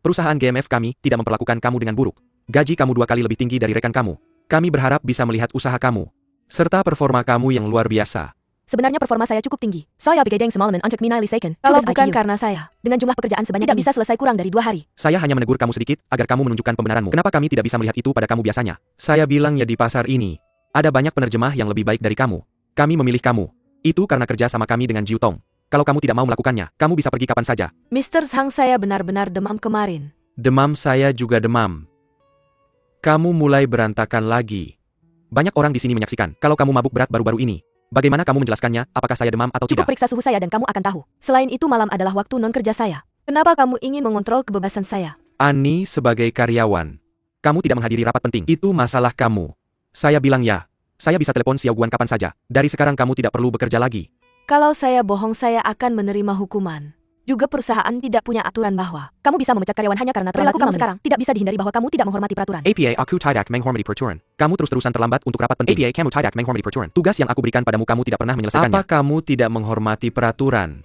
Perusahaan GMF kami tidak memperlakukan kamu dengan buruk. Gaji kamu 2 kali lebih tinggi dari rekan kamu. Kami berharap bisa melihat usaha kamu, serta performa kamu yang luar biasa. Sebenarnya performa saya cukup tinggi. Saya begadang semalam untuk menilai Kalau tugas bukan IQ. karena saya, Dengan jumlah pekerjaan sebanyak tidak ini, bisa selesai kurang dari 2 hari. Saya hanya menegur kamu sedikit, agar kamu menunjukkan pembenaranmu. Kenapa kami tidak bisa melihat itu pada kamu biasanya? Saya bilang ya, di pasar ini ada banyak penerjemah yang lebih baik dari kamu. Kami memilih kamu. Itu karena kerja sama kami dengan Jiu Tong. Kalau kamu tidak mau melakukannya, kamu bisa pergi kapan saja. Mr. Zhang, saya benar-benar demam kemarin. Demam, saya juga demam. Kamu mulai berantakan lagi. Banyak orang di sini menyaksikan kalau kamu mabuk berat baru-baru ini. Bagaimana kamu menjelaskannya? Apakah saya demam atau Cukup tidak? periksa suhu saya dan kamu akan tahu. Selain itu, malam adalah waktu non-kerja saya. Kenapa kamu ingin mengontrol kebebasan saya? Annie sebagai karyawan. Kamu tidak menghadiri rapat penting. Itu masalah kamu. Saya bilang ya. Saya bisa telepon Xiao Guan kapan saja. Dari sekarang kamu tidak perlu bekerja lagi. Kalau saya bohong, saya akan menerima hukuman. Juga perusahaan tidak punya aturan bahwa Kamu bisa memecat karyawan hanya karena perilaku terlalu kamu lama. sekarang. Tidak bisa dihindari bahwa kamu tidak menghormati peraturan. APA aku tidak menghormati peraturan. Kamu terus-terusan terlambat untuk rapat penting. APA kamu tidak menghormati peraturan. Tugas yang aku berikan padamu kamu tidak pernah menyelesaikannya. Apa kamu tidak menghormati peraturan?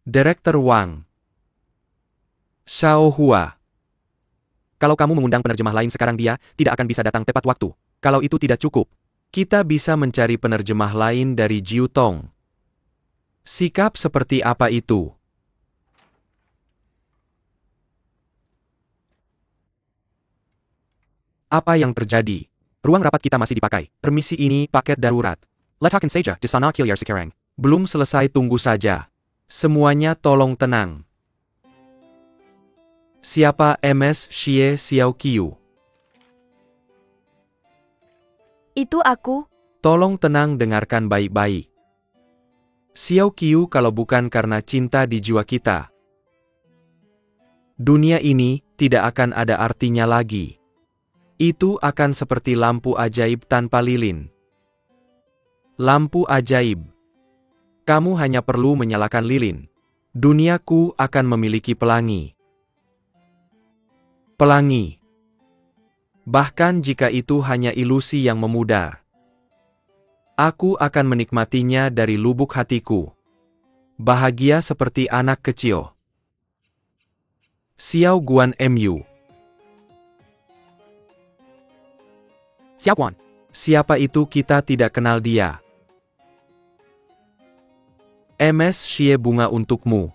Direktur Wang. Xiao Hua. Kalau kamu mengundang penerjemah lain sekarang, dia tidak akan bisa datang tepat waktu. Kalau itu tidak cukup, kita bisa mencari penerjemah lain dari Jiu Tong. Sikap seperti apa itu? Apa yang terjadi? Ruang rapat kita masih dipakai. Permisi, ini paket darurat. Letakkan saja di sana kilir sekarang. Belum selesai, tunggu saja. Semuanya tolong tenang. Siapa MS Xie Xiao Qiu? itu aku. Tolong tenang, dengarkan baik-baik. Xiao Qiu, kalau bukan karena cinta di jiwa kita, dunia ini tidak akan ada artinya lagi. Itu akan seperti lampu ajaib tanpa lilin. Lampu ajaib. Kamu hanya perlu menyalakan lilin. Duniaku akan memiliki pelangi. Pelangi. Bahkan jika itu hanya ilusi yang memudar. Aku akan menikmatinya dari lubuk hatiku. Bahagia seperti anak kecil. Xiao Guan MU. Xiao Guan. Siapa itu? Kita tidak kenal dia. MS Xie, bunga untukmu.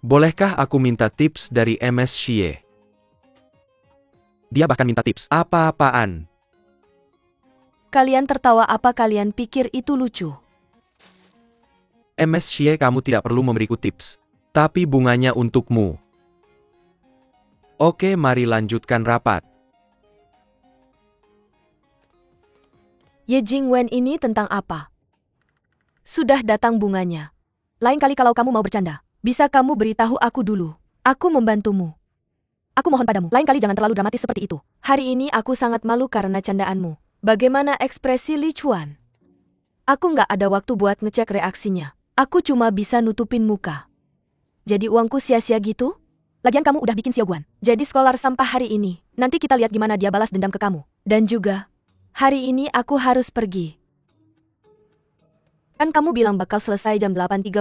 Bolehkah aku minta tips dari MS Xie? Dia bahkan minta tips. Apa-apaan? Kalian tertawa, apa kalian pikir itu lucu? MS Xie, kamu tidak perlu memberiku tips. Tapi bunganya untukmu. Oke, mari lanjutkan rapat. Ye Jingwen, ini tentang apa? Sudah datang bunganya. Lain kali kalau kamu mau bercanda, bisa kamu beritahu aku dulu. Aku membantumu. Aku mohon padamu, lain kali jangan terlalu dramatis seperti itu. Hari ini aku sangat malu karena candaanmu. Bagaimana ekspresi Li Chuan? Aku nggak ada waktu buat ngecek reaksinya. Aku cuma bisa nutupin muka. Jadi uangku sia-sia gitu? Lagian kamu udah bikin Xiao Guan jadi skolar sampah hari ini. Nanti kita lihat gimana dia balas dendam ke kamu. Dan juga, hari ini aku harus pergi. Kan kamu bilang bakal selesai jam 8.30?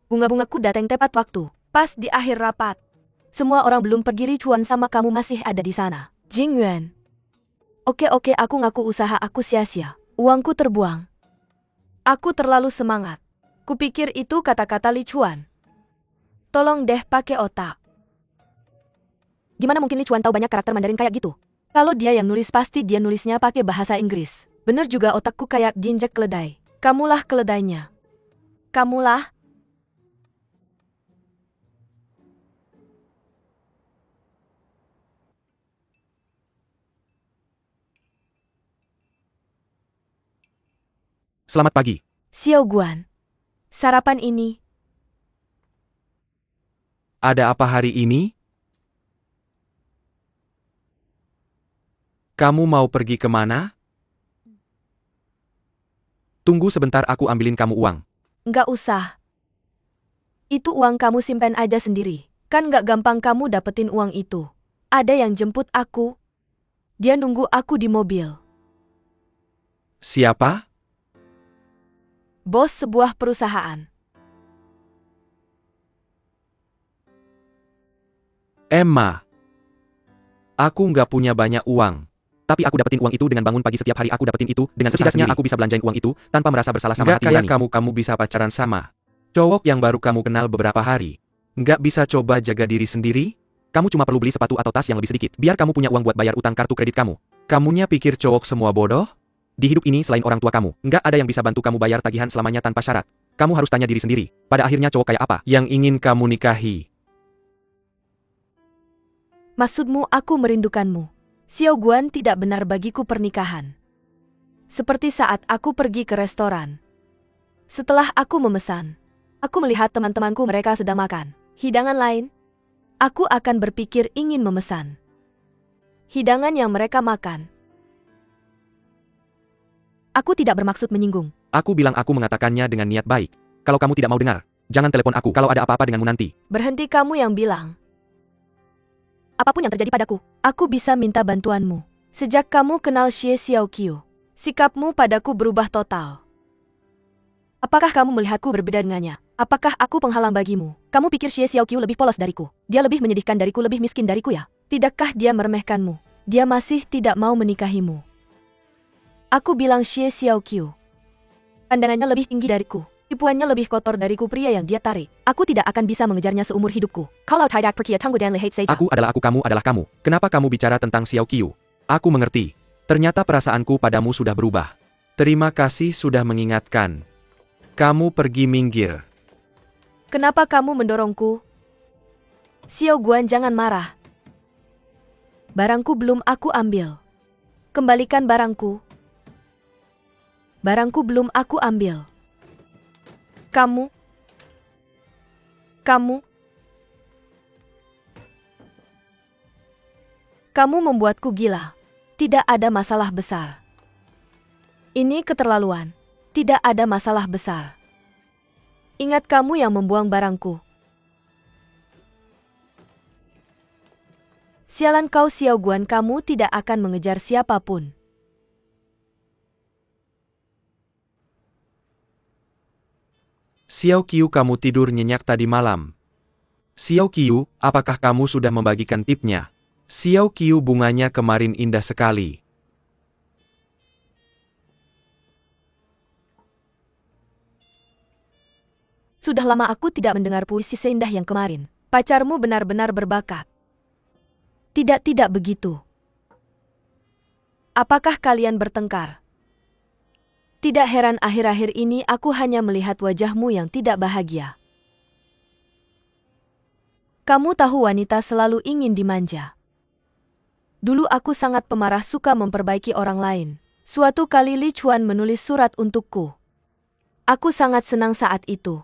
Bunga-bungaku datang tepat waktu. Pas di akhir rapat. Semua orang belum pergi, Li Chuan sama kamu masih ada di sana. Jingyuan. Oke, aku ngaku usaha aku sia-sia. Uangku terbuang. Aku terlalu semangat. Kupikir itu kata-kata Li Chuan. Tolong deh pakai otak. Gimana mungkin Li Chuan tahu banyak karakter Mandarin kayak gitu? Kalau dia yang nulis pasti dia nulisnya pakai bahasa Inggris. Bener juga, otakku kayak diinjek keledai. Kamulah keledainya. Kamulah. Selamat pagi. Xiao Guan. Sarapan ini. Ada apa hari ini? Kamu mau pergi kemana? Tunggu sebentar, aku ambilin kamu uang. Nggak usah. Itu uang kamu simpen aja sendiri. Kan nggak gampang kamu dapetin uang itu. Ada yang jemput aku. Dia nunggu aku di mobil. Siapa? Bos sebuah perusahaan. Emma. Aku nggak punya banyak uang. Tapi aku dapetin uang itu dengan bangun pagi setiap hari. Aku dapetin itu dengan setidaknya aku bisa belanjain uang itu tanpa merasa bersalah sama Nggak hati kayak nurani. kamu bisa pacaran sama cowok yang baru kamu kenal beberapa hari. Nggak bisa coba jaga diri sendiri? Kamu cuma perlu beli sepatu atau tas yang lebih sedikit. Biar kamu punya uang buat bayar utang kartu kredit kamu. Kamunya pikir cowok semua bodoh? Di hidup ini selain orang tua kamu, nggak ada yang bisa bantu kamu bayar tagihan selamanya tanpa syarat. Kamu harus tanya diri sendiri, pada akhirnya cowok kayak apa yang ingin kamu nikahi? Maksudmu aku merindukanmu. Xiao Guan, tidak benar bagiku pernikahan. Seperti saat aku pergi ke restoran. Setelah aku memesan, aku melihat teman-temanku mereka sedang makan hidangan lain. Aku akan berpikir ingin memesan hidangan yang mereka makan. Aku tidak bermaksud menyinggung. Aku bilang aku mengatakannya dengan niat baik. Kalau kamu tidak mau dengar, jangan telepon aku kalau ada apa-apa denganmu nanti. Berhenti, kamu yang bilang. Apapun yang terjadi padaku, aku bisa minta bantuanmu. Sejak kamu kenal Xie Xiaoqiu, sikapmu padaku berubah total. Apakah kamu melihatku berbeda dengannya? Apakah aku penghalang bagimu? Kamu pikir Xie Xiaoqiu lebih polos dariku? Dia lebih menyedihkan dariku, lebih miskin dariku ya? Tidakkah dia meremehkanmu? Dia masih tidak mau menikahimu. Aku bilang Xie Xiaoqiu. Pandangannya lebih tinggi dariku. Tipuannya lebih kotor dariku, pria yang dia tarik. Aku tidak akan bisa mengejarnya seumur hidupku. Kalau tidak pergi tunggu dan lihat saja. Aku adalah aku, kamu adalah kamu. Kenapa kamu bicara tentang Xiaoqiu? Aku mengerti. Ternyata perasaanku padamu sudah berubah. Terima kasih sudah mengingatkan. Kamu pergi minggir. Kenapa kamu mendorongku? Xiao Guan, jangan marah. Barangku belum aku ambil. Kembalikan barangku. Barangku belum aku ambil. Kamu membuatku gila. Tidak ada masalah besar. Ini keterlaluan. Tidak ada masalah besar. Ingat, kamu yang membuang barangku. Sialan kau Xiao Guan, kamu tidak akan mengejar siapapun. Xiao Qiu, kamu tidur nyenyak tadi malam. Xiao Qiu, apakah kamu sudah membagikan tipnya? Xiao Qiu, bunganya kemarin indah sekali. Sudah lama aku tidak mendengar puisi seindah yang kemarin. Pacarmu benar-benar berbakat. Tidak begitu. Apakah kalian bertengkar? Tidak heran akhir-akhir ini aku hanya melihat wajahmu yang tidak bahagia. Kamu tahu wanita selalu ingin dimanja. Dulu aku sangat pemarah, suka memperbaiki orang lain. Suatu kali Li Chuan menulis surat untukku. Aku sangat senang saat itu.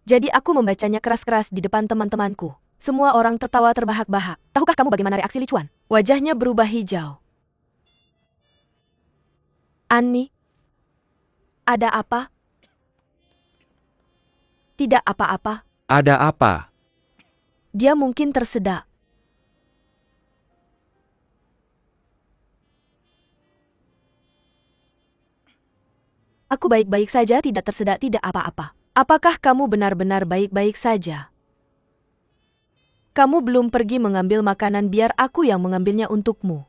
Jadi aku membacanya keras-keras di depan teman-temanku. Semua orang tertawa terbahak-bahak. Tahukah kamu bagaimana reaksi Li Chuan? Wajahnya berubah hijau. Annie? Ada apa? Tidak apa-apa. Ada apa? Dia mungkin tersedak. Aku baik-baik saja, tidak tersedak, tidak apa-apa. Apakah kamu benar-benar baik-baik saja? Kamu belum pergi mengambil makanan, biar aku yang mengambilnya untukmu.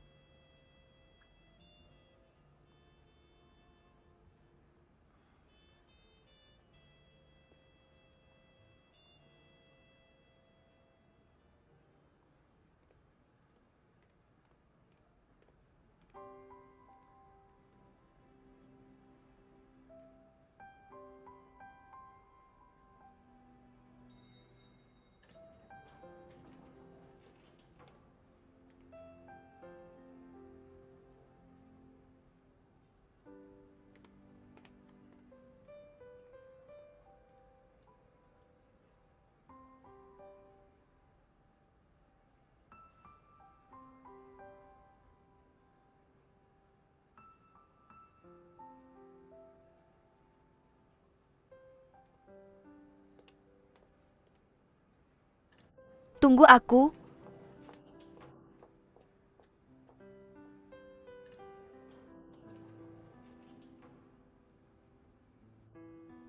Tunggu aku.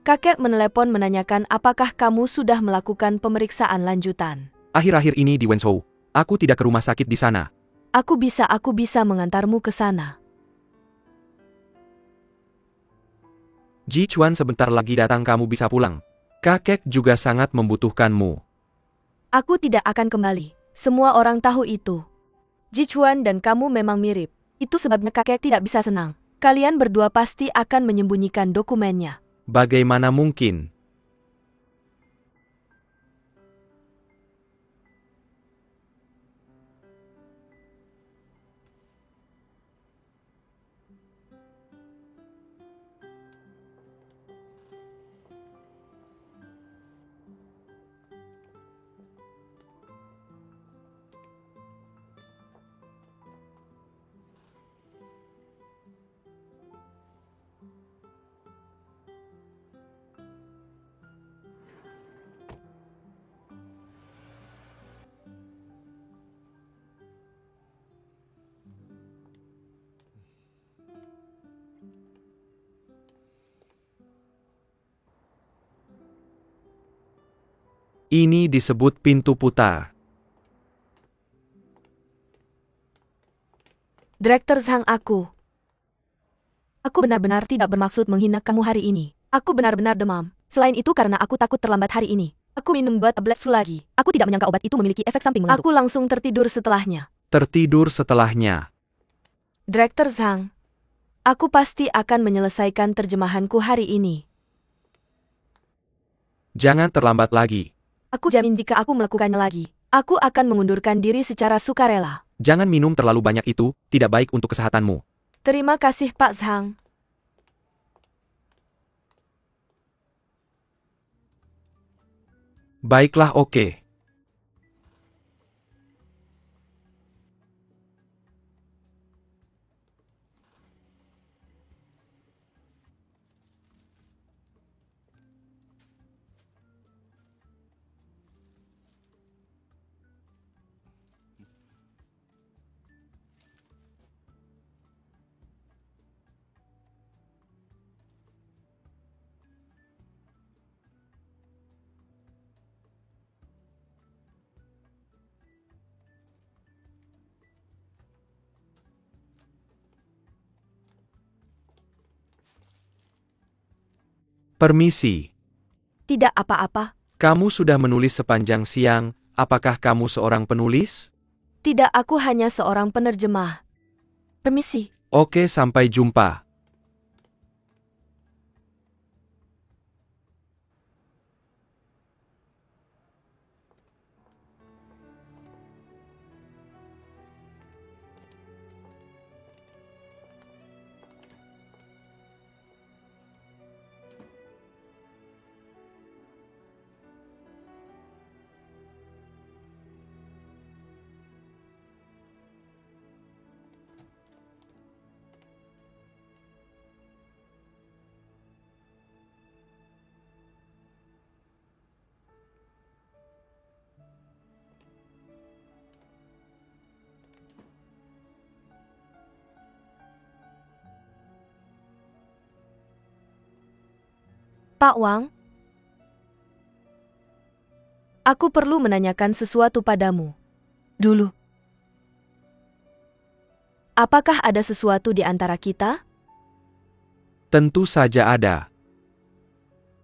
Kakek menelepon menanyakan apakah kamu sudah melakukan pemeriksaan lanjutan. Akhir-akhir ini di Wenzhou, aku tidak ke rumah sakit di sana. Aku bisa mengantarmu ke sana. Ji Chuan, sebentar lagi datang, kamu bisa pulang. Kakek juga sangat membutuhkanmu. Aku tidak akan kembali. Semua orang tahu itu. Ji Chuan dan kamu memang mirip. Itu sebabnya kakek tidak bisa senang. Kalian berdua pasti akan menyembunyikan dokumennya. Bagaimana mungkin? Ini disebut pintu putar. Direktur Zhang, aku benar-benar tidak bermaksud menghina kamu hari ini. Aku benar-benar demam. Selain itu karena aku takut terlambat hari ini. Aku minum 2 tablet flu lagi. Aku tidak menyangka obat itu memiliki efek samping mengantuk. Aku langsung tertidur setelahnya. Tertidur setelahnya. Direktur Zhang, aku pasti akan menyelesaikan terjemahanku hari ini. Jangan terlambat lagi. Aku jamin jika aku melakukannya lagi, aku akan mengundurkan diri secara sukarela. Jangan minum terlalu banyak, itu tidak baik untuk kesehatanmu. Terima kasih Pak Zhang. Baiklah, oke. Permisi. Tidak apa-apa. Kamu sudah menulis sepanjang siang, apakah kamu seorang penulis? Tidak, aku hanya seorang penerjemah. Permisi. Oke, sampai jumpa. Pak Wang, aku perlu menanyakan sesuatu padamu. Dulu. Apakah ada sesuatu di antara kita? Tentu saja ada.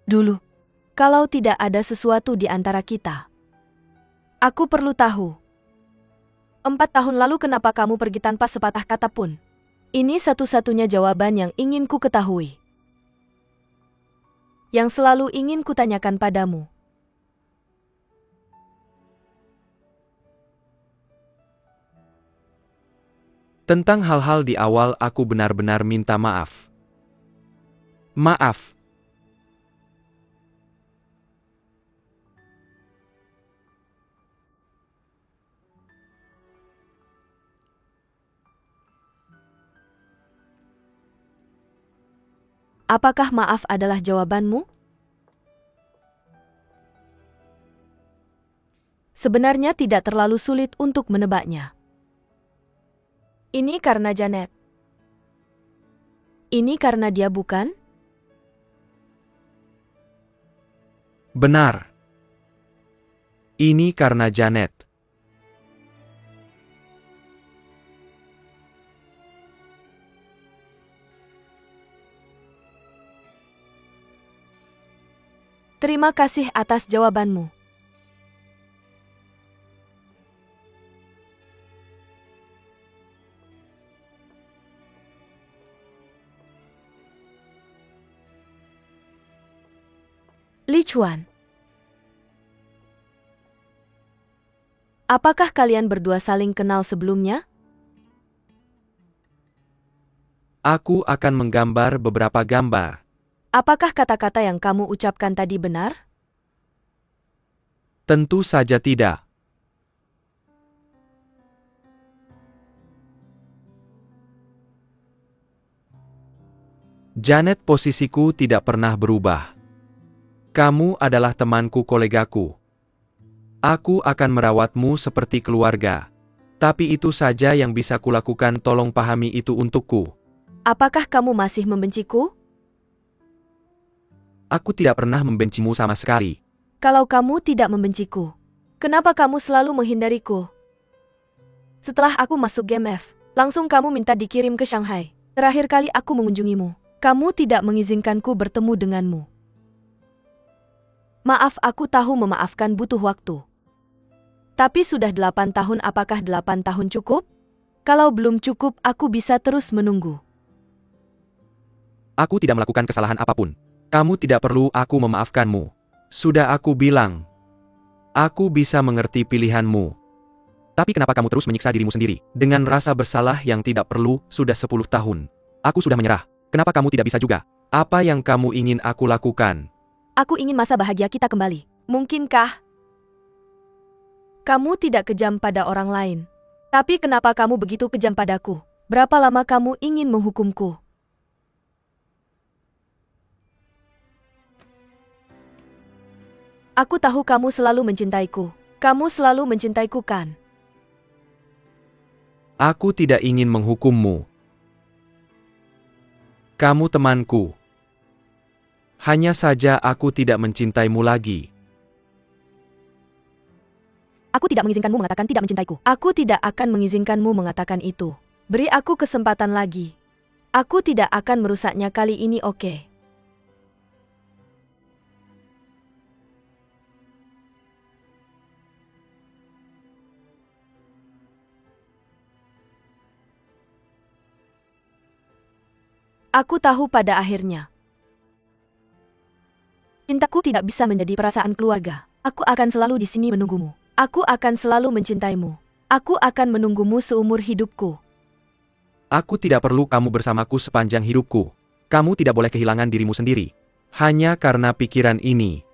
Dulu. Kalau tidak ada sesuatu di antara kita. Aku perlu tahu. 4 tahun lalu kenapa kamu pergi tanpa sepatah kata pun? Ini satu-satunya jawaban yang ingin ku ketahui. Yang selalu ingin kutanyakan padamu. Tentang hal-hal di awal aku benar-benar minta maaf. Maaf. Apakah maaf adalah jawabanmu? Sebenarnya tidak terlalu sulit untuk menebaknya. Ini karena Janet. Ini karena dia bukan? Benar. Ini karena Janet. Terima kasih atas jawabanmu. Li Chuan. Apakah kalian berdua saling kenal sebelumnya? Aku akan menggambar beberapa gambar. Apakah kata-kata yang kamu ucapkan tadi benar? Tentu saja tidak. Janet, posisiku tidak pernah berubah. Kamu adalah temanku, kolegaku. Aku akan merawatmu seperti keluarga. Tapi itu saja yang bisa kulakukan, tolong pahami itu untukku. Apakah kamu masih membenciku? Aku tidak pernah membencimu sama sekali. Kalau kamu tidak membenciku, kenapa kamu selalu menghindariku? Setelah aku masuk GMF, langsung kamu minta dikirim ke Shanghai. Terakhir kali aku mengunjungimu, kamu tidak mengizinkanku bertemu denganmu. Maaf, aku tahu memaafkan butuh waktu. Tapi sudah 8 tahun, apakah 8 tahun cukup? Kalau belum cukup, aku bisa terus menunggu. Aku tidak melakukan kesalahan apapun. Kamu tidak perlu aku memaafkanmu. Sudah aku bilang. Aku bisa mengerti pilihanmu. Tapi kenapa kamu terus menyiksa dirimu sendiri? Dengan rasa bersalah yang tidak perlu, sudah 10 tahun. Aku sudah menyerah. Kenapa kamu tidak bisa juga? Apa yang kamu ingin aku lakukan? Aku ingin masa bahagia kita kembali. Mungkinkah? Kamu tidak kejam pada orang lain. Tapi kenapa kamu begitu kejam padaku? Berapa lama kamu ingin menghukumku? Aku tahu kamu selalu mencintaiku. Kamu selalu mencintaiku, kan? Aku tidak ingin menghukummu. Kamu temanku. Hanya saja aku tidak mencintaimu lagi. Aku tidak mengizinkanmu mengatakan tidak mencintaiku. Aku tidak akan mengizinkanmu mengatakan itu. Beri aku kesempatan lagi. Aku tidak akan merusaknya kali ini, oke? Aku tahu pada akhirnya. Cintaku tidak bisa menjadi perasaan keluarga. Aku akan selalu di sini menunggumu. Aku akan selalu mencintaimu. Aku akan menunggumu seumur hidupku. Aku tidak perlu kamu bersamaku sepanjang hidupku. Kamu tidak boleh kehilangan dirimu sendiri. Hanya karena pikiran ini.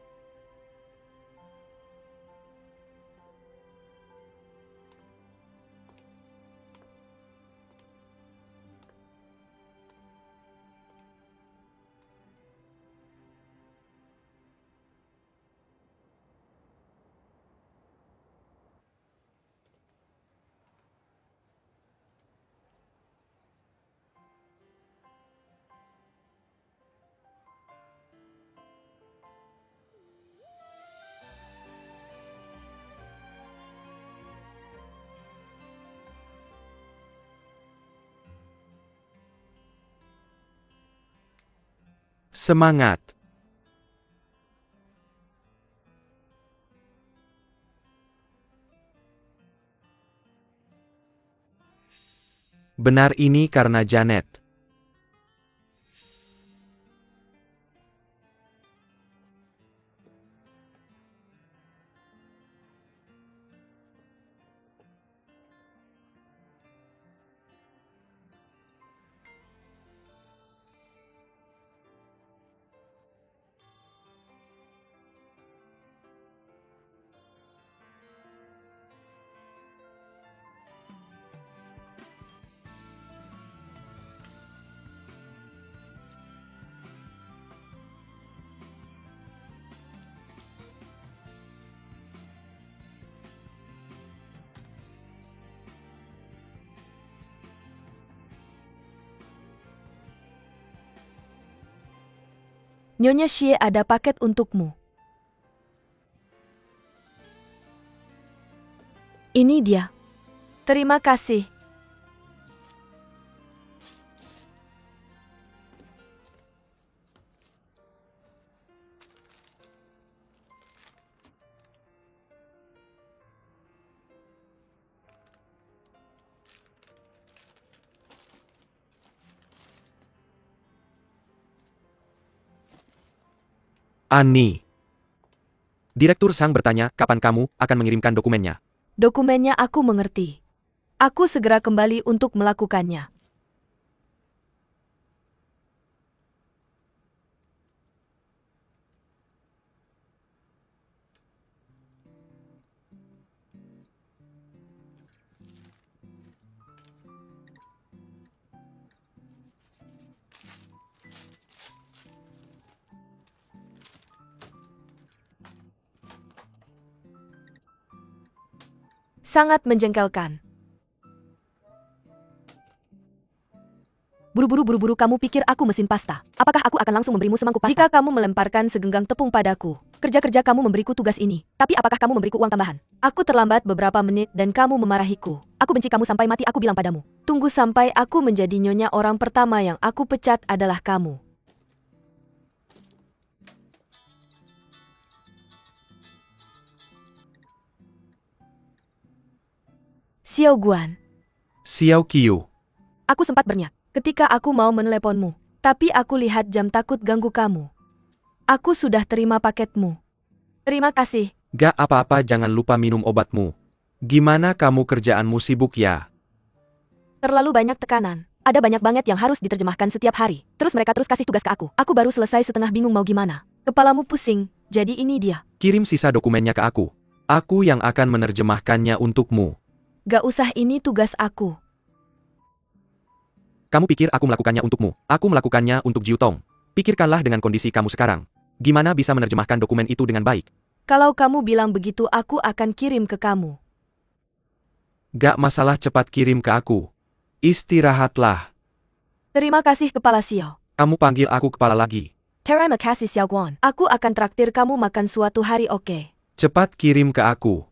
Semangat! Benar ini karena Janet. Nyonya Xie, ada paket untukmu. Ini dia. Terima kasih. Annie. Direktur Sang bertanya, kapan kamu akan mengirimkan dokumennya? Dokumennya aku mengerti. Aku segera kembali untuk melakukannya. Sangat menjengkelkan. Buru-buru kamu pikir aku mesin pasta. Apakah aku akan langsung memberimu semangkuk pasta? Jika kamu melemparkan segenggam tepung padaku, kerja-kerja kamu memberiku tugas ini. Tapi apakah kamu memberiku uang tambahan? Aku terlambat beberapa menit dan kamu memarahiku. Aku benci kamu sampai mati, aku bilang padamu. Tunggu sampai aku menjadi nyonya, orang pertama yang aku pecat adalah kamu. Xiao Guan. Xiao Qiu. Aku sempat berniat ketika aku mau meneleponmu. Tapi aku lihat jam, takut ganggu kamu. Aku sudah terima paketmu. Terima kasih. Gak apa-apa, jangan lupa minum obatmu. Gimana kamu, kerjaanmu sibuk ya? Terlalu banyak tekanan. Ada banyak banget yang harus diterjemahkan setiap hari. Terus mereka terus kasih tugas ke aku. Aku baru selesai setengah bingung mau gimana. Kepalamu pusing. Jadi ini dia. Kirim sisa dokumennya ke aku. Aku yang akan menerjemahkannya untukmu. Gak usah, ini tugas aku. Kamu pikir aku melakukannya untukmu? Aku melakukannya untuk Jiu Tong. Pikirkanlah dengan kondisi kamu sekarang. Gimana bisa menerjemahkan dokumen itu dengan baik? Kalau kamu bilang begitu, aku akan kirim ke kamu. Gak masalah, cepat kirim ke aku. Istirahatlah. Terima kasih, Kepala Xiao. Kamu panggil aku kepala lagi. Terima kasih, Xiao Guan. Aku akan traktir kamu makan suatu hari, oke? Cepat kirim ke aku.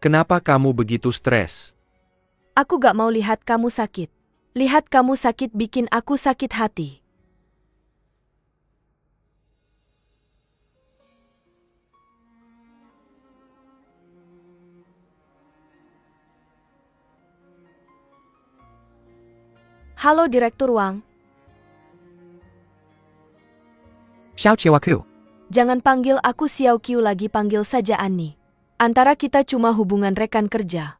Kenapa kamu begitu stres? Aku gak mau lihat kamu sakit. Lihat kamu sakit bikin aku sakit hati. Halo Direktur Wang, Xiao Chiawaku. jangan panggil aku Xiao Qiu lagi, panggil saja Ani. Antara kita cuma hubungan rekan kerja.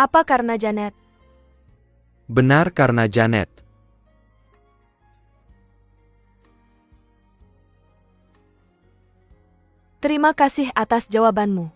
Apa karena Janet? Benar karena Janet. Terima kasih atas jawabanmu.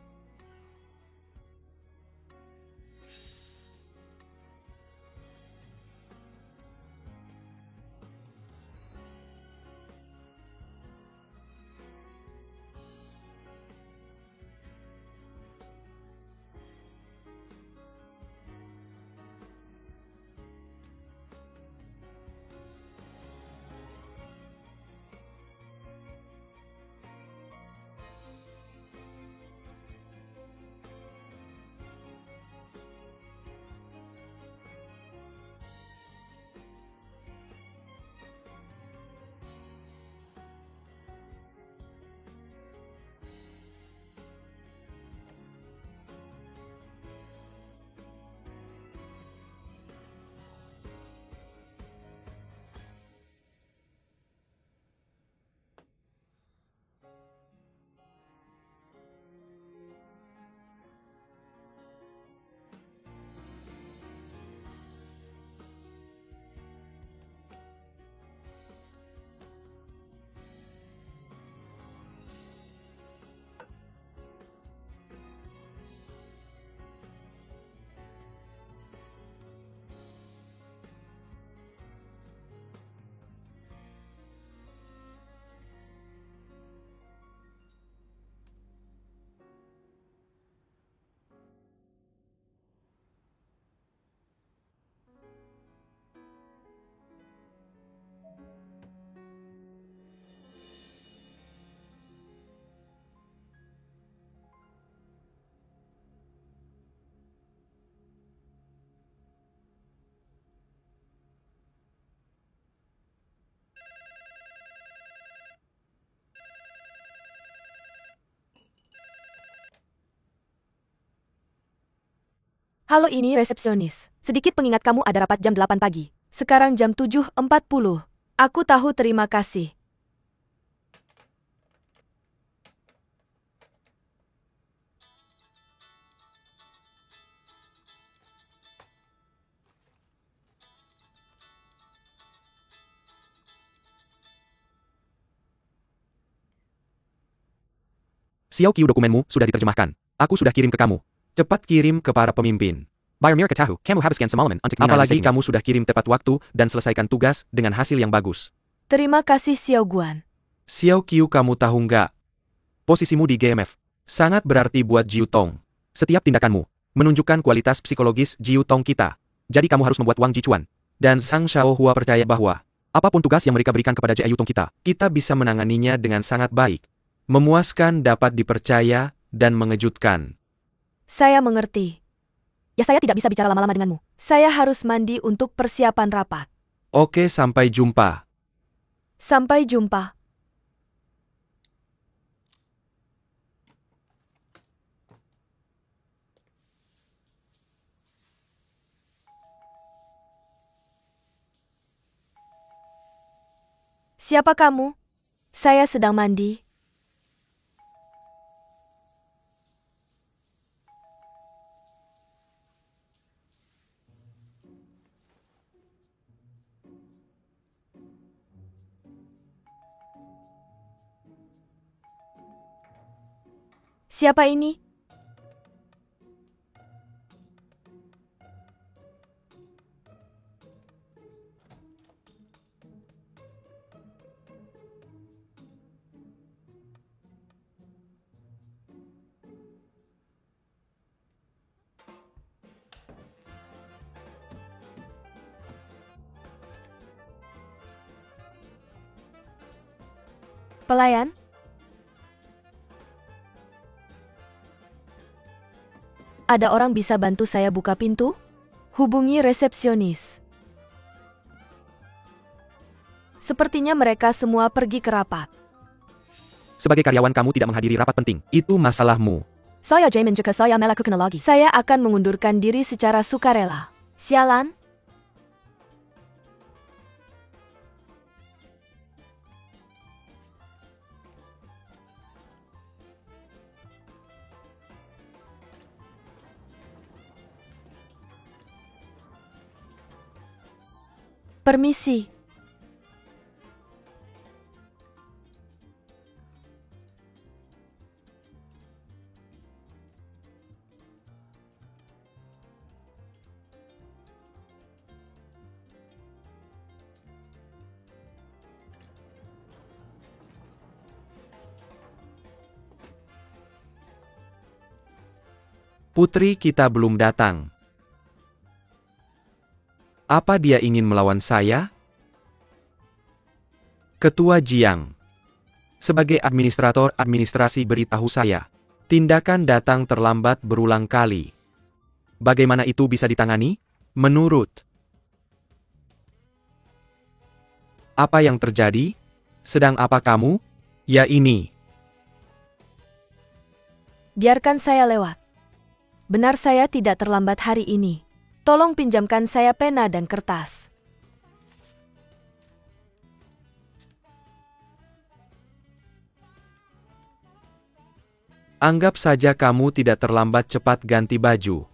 Halo, ini resepsionis. Sedikit pengingat, kamu ada rapat jam 8 pagi. Sekarang jam 7.40. Aku tahu, terima kasih. Xiao Qiu, dokumenmu sudah diterjemahkan. Aku sudah kirim ke kamu. Cepat kirim ke para pemimpin. Bayar mir ketahu, kamu habiskan semalaman untuk Apalagi kamu sudah kirim tepat waktu dan selesaikan tugas dengan hasil yang bagus. Terima kasih Xiao Guan. Xiao Qiu, kamu tahu nggak? Posisimu di GMF sangat berarti buat Jiu Tong. Setiap tindakanmu menunjukkan kualitas psikologis Jiu Tong kita. Jadi kamu harus membuat Wang Jichuan dan Sang Xiaohua percaya bahwa apapun tugas yang mereka berikan kepada Jiu Tong kita bisa menanganinya dengan sangat baik. Memuaskan, dapat dipercaya, dan mengejutkan. Saya mengerti. Ya, saya tidak bisa bicara lama-lama denganmu. Saya harus mandi untuk persiapan rapat. Oke, sampai jumpa. Sampai jumpa. Siapa kamu? Saya sedang mandi. Siapa ini? Pelayan? Ada orang bisa bantu saya buka pintu? Hubungi resepsionis. Sepertinya mereka semua pergi ke rapat. Sebagai karyawan kamu tidak menghadiri rapat penting. Itu masalahmu. Saya Jamin jika saya melakukan lagi. Saya akan mengundurkan diri secara sukarela. Sialan. Permisi. Putri kita belum datang. Apa dia ingin melawan saya? Ketua Jiang. Sebagai administrator administrasi beritahu saya. Tindakan datang terlambat berulang kali. Bagaimana itu bisa ditangani? Menurut. Apa yang terjadi? Sedang apa kamu? Ya ini. Biarkan saya lewat. Benar saya tidak terlambat hari ini. Tolong pinjamkan saya pena dan kertas. Anggap saja kamu tidak terlambat cepat ganti baju.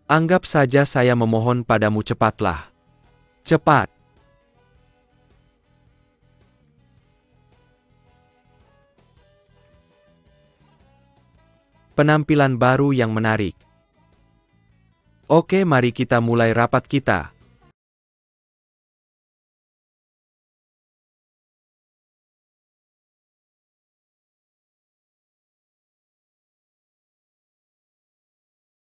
Anggap saja saya memohon padamu cepatlah. Cepat. Penampilan baru yang menarik. Oke, mari kita mulai rapat kita.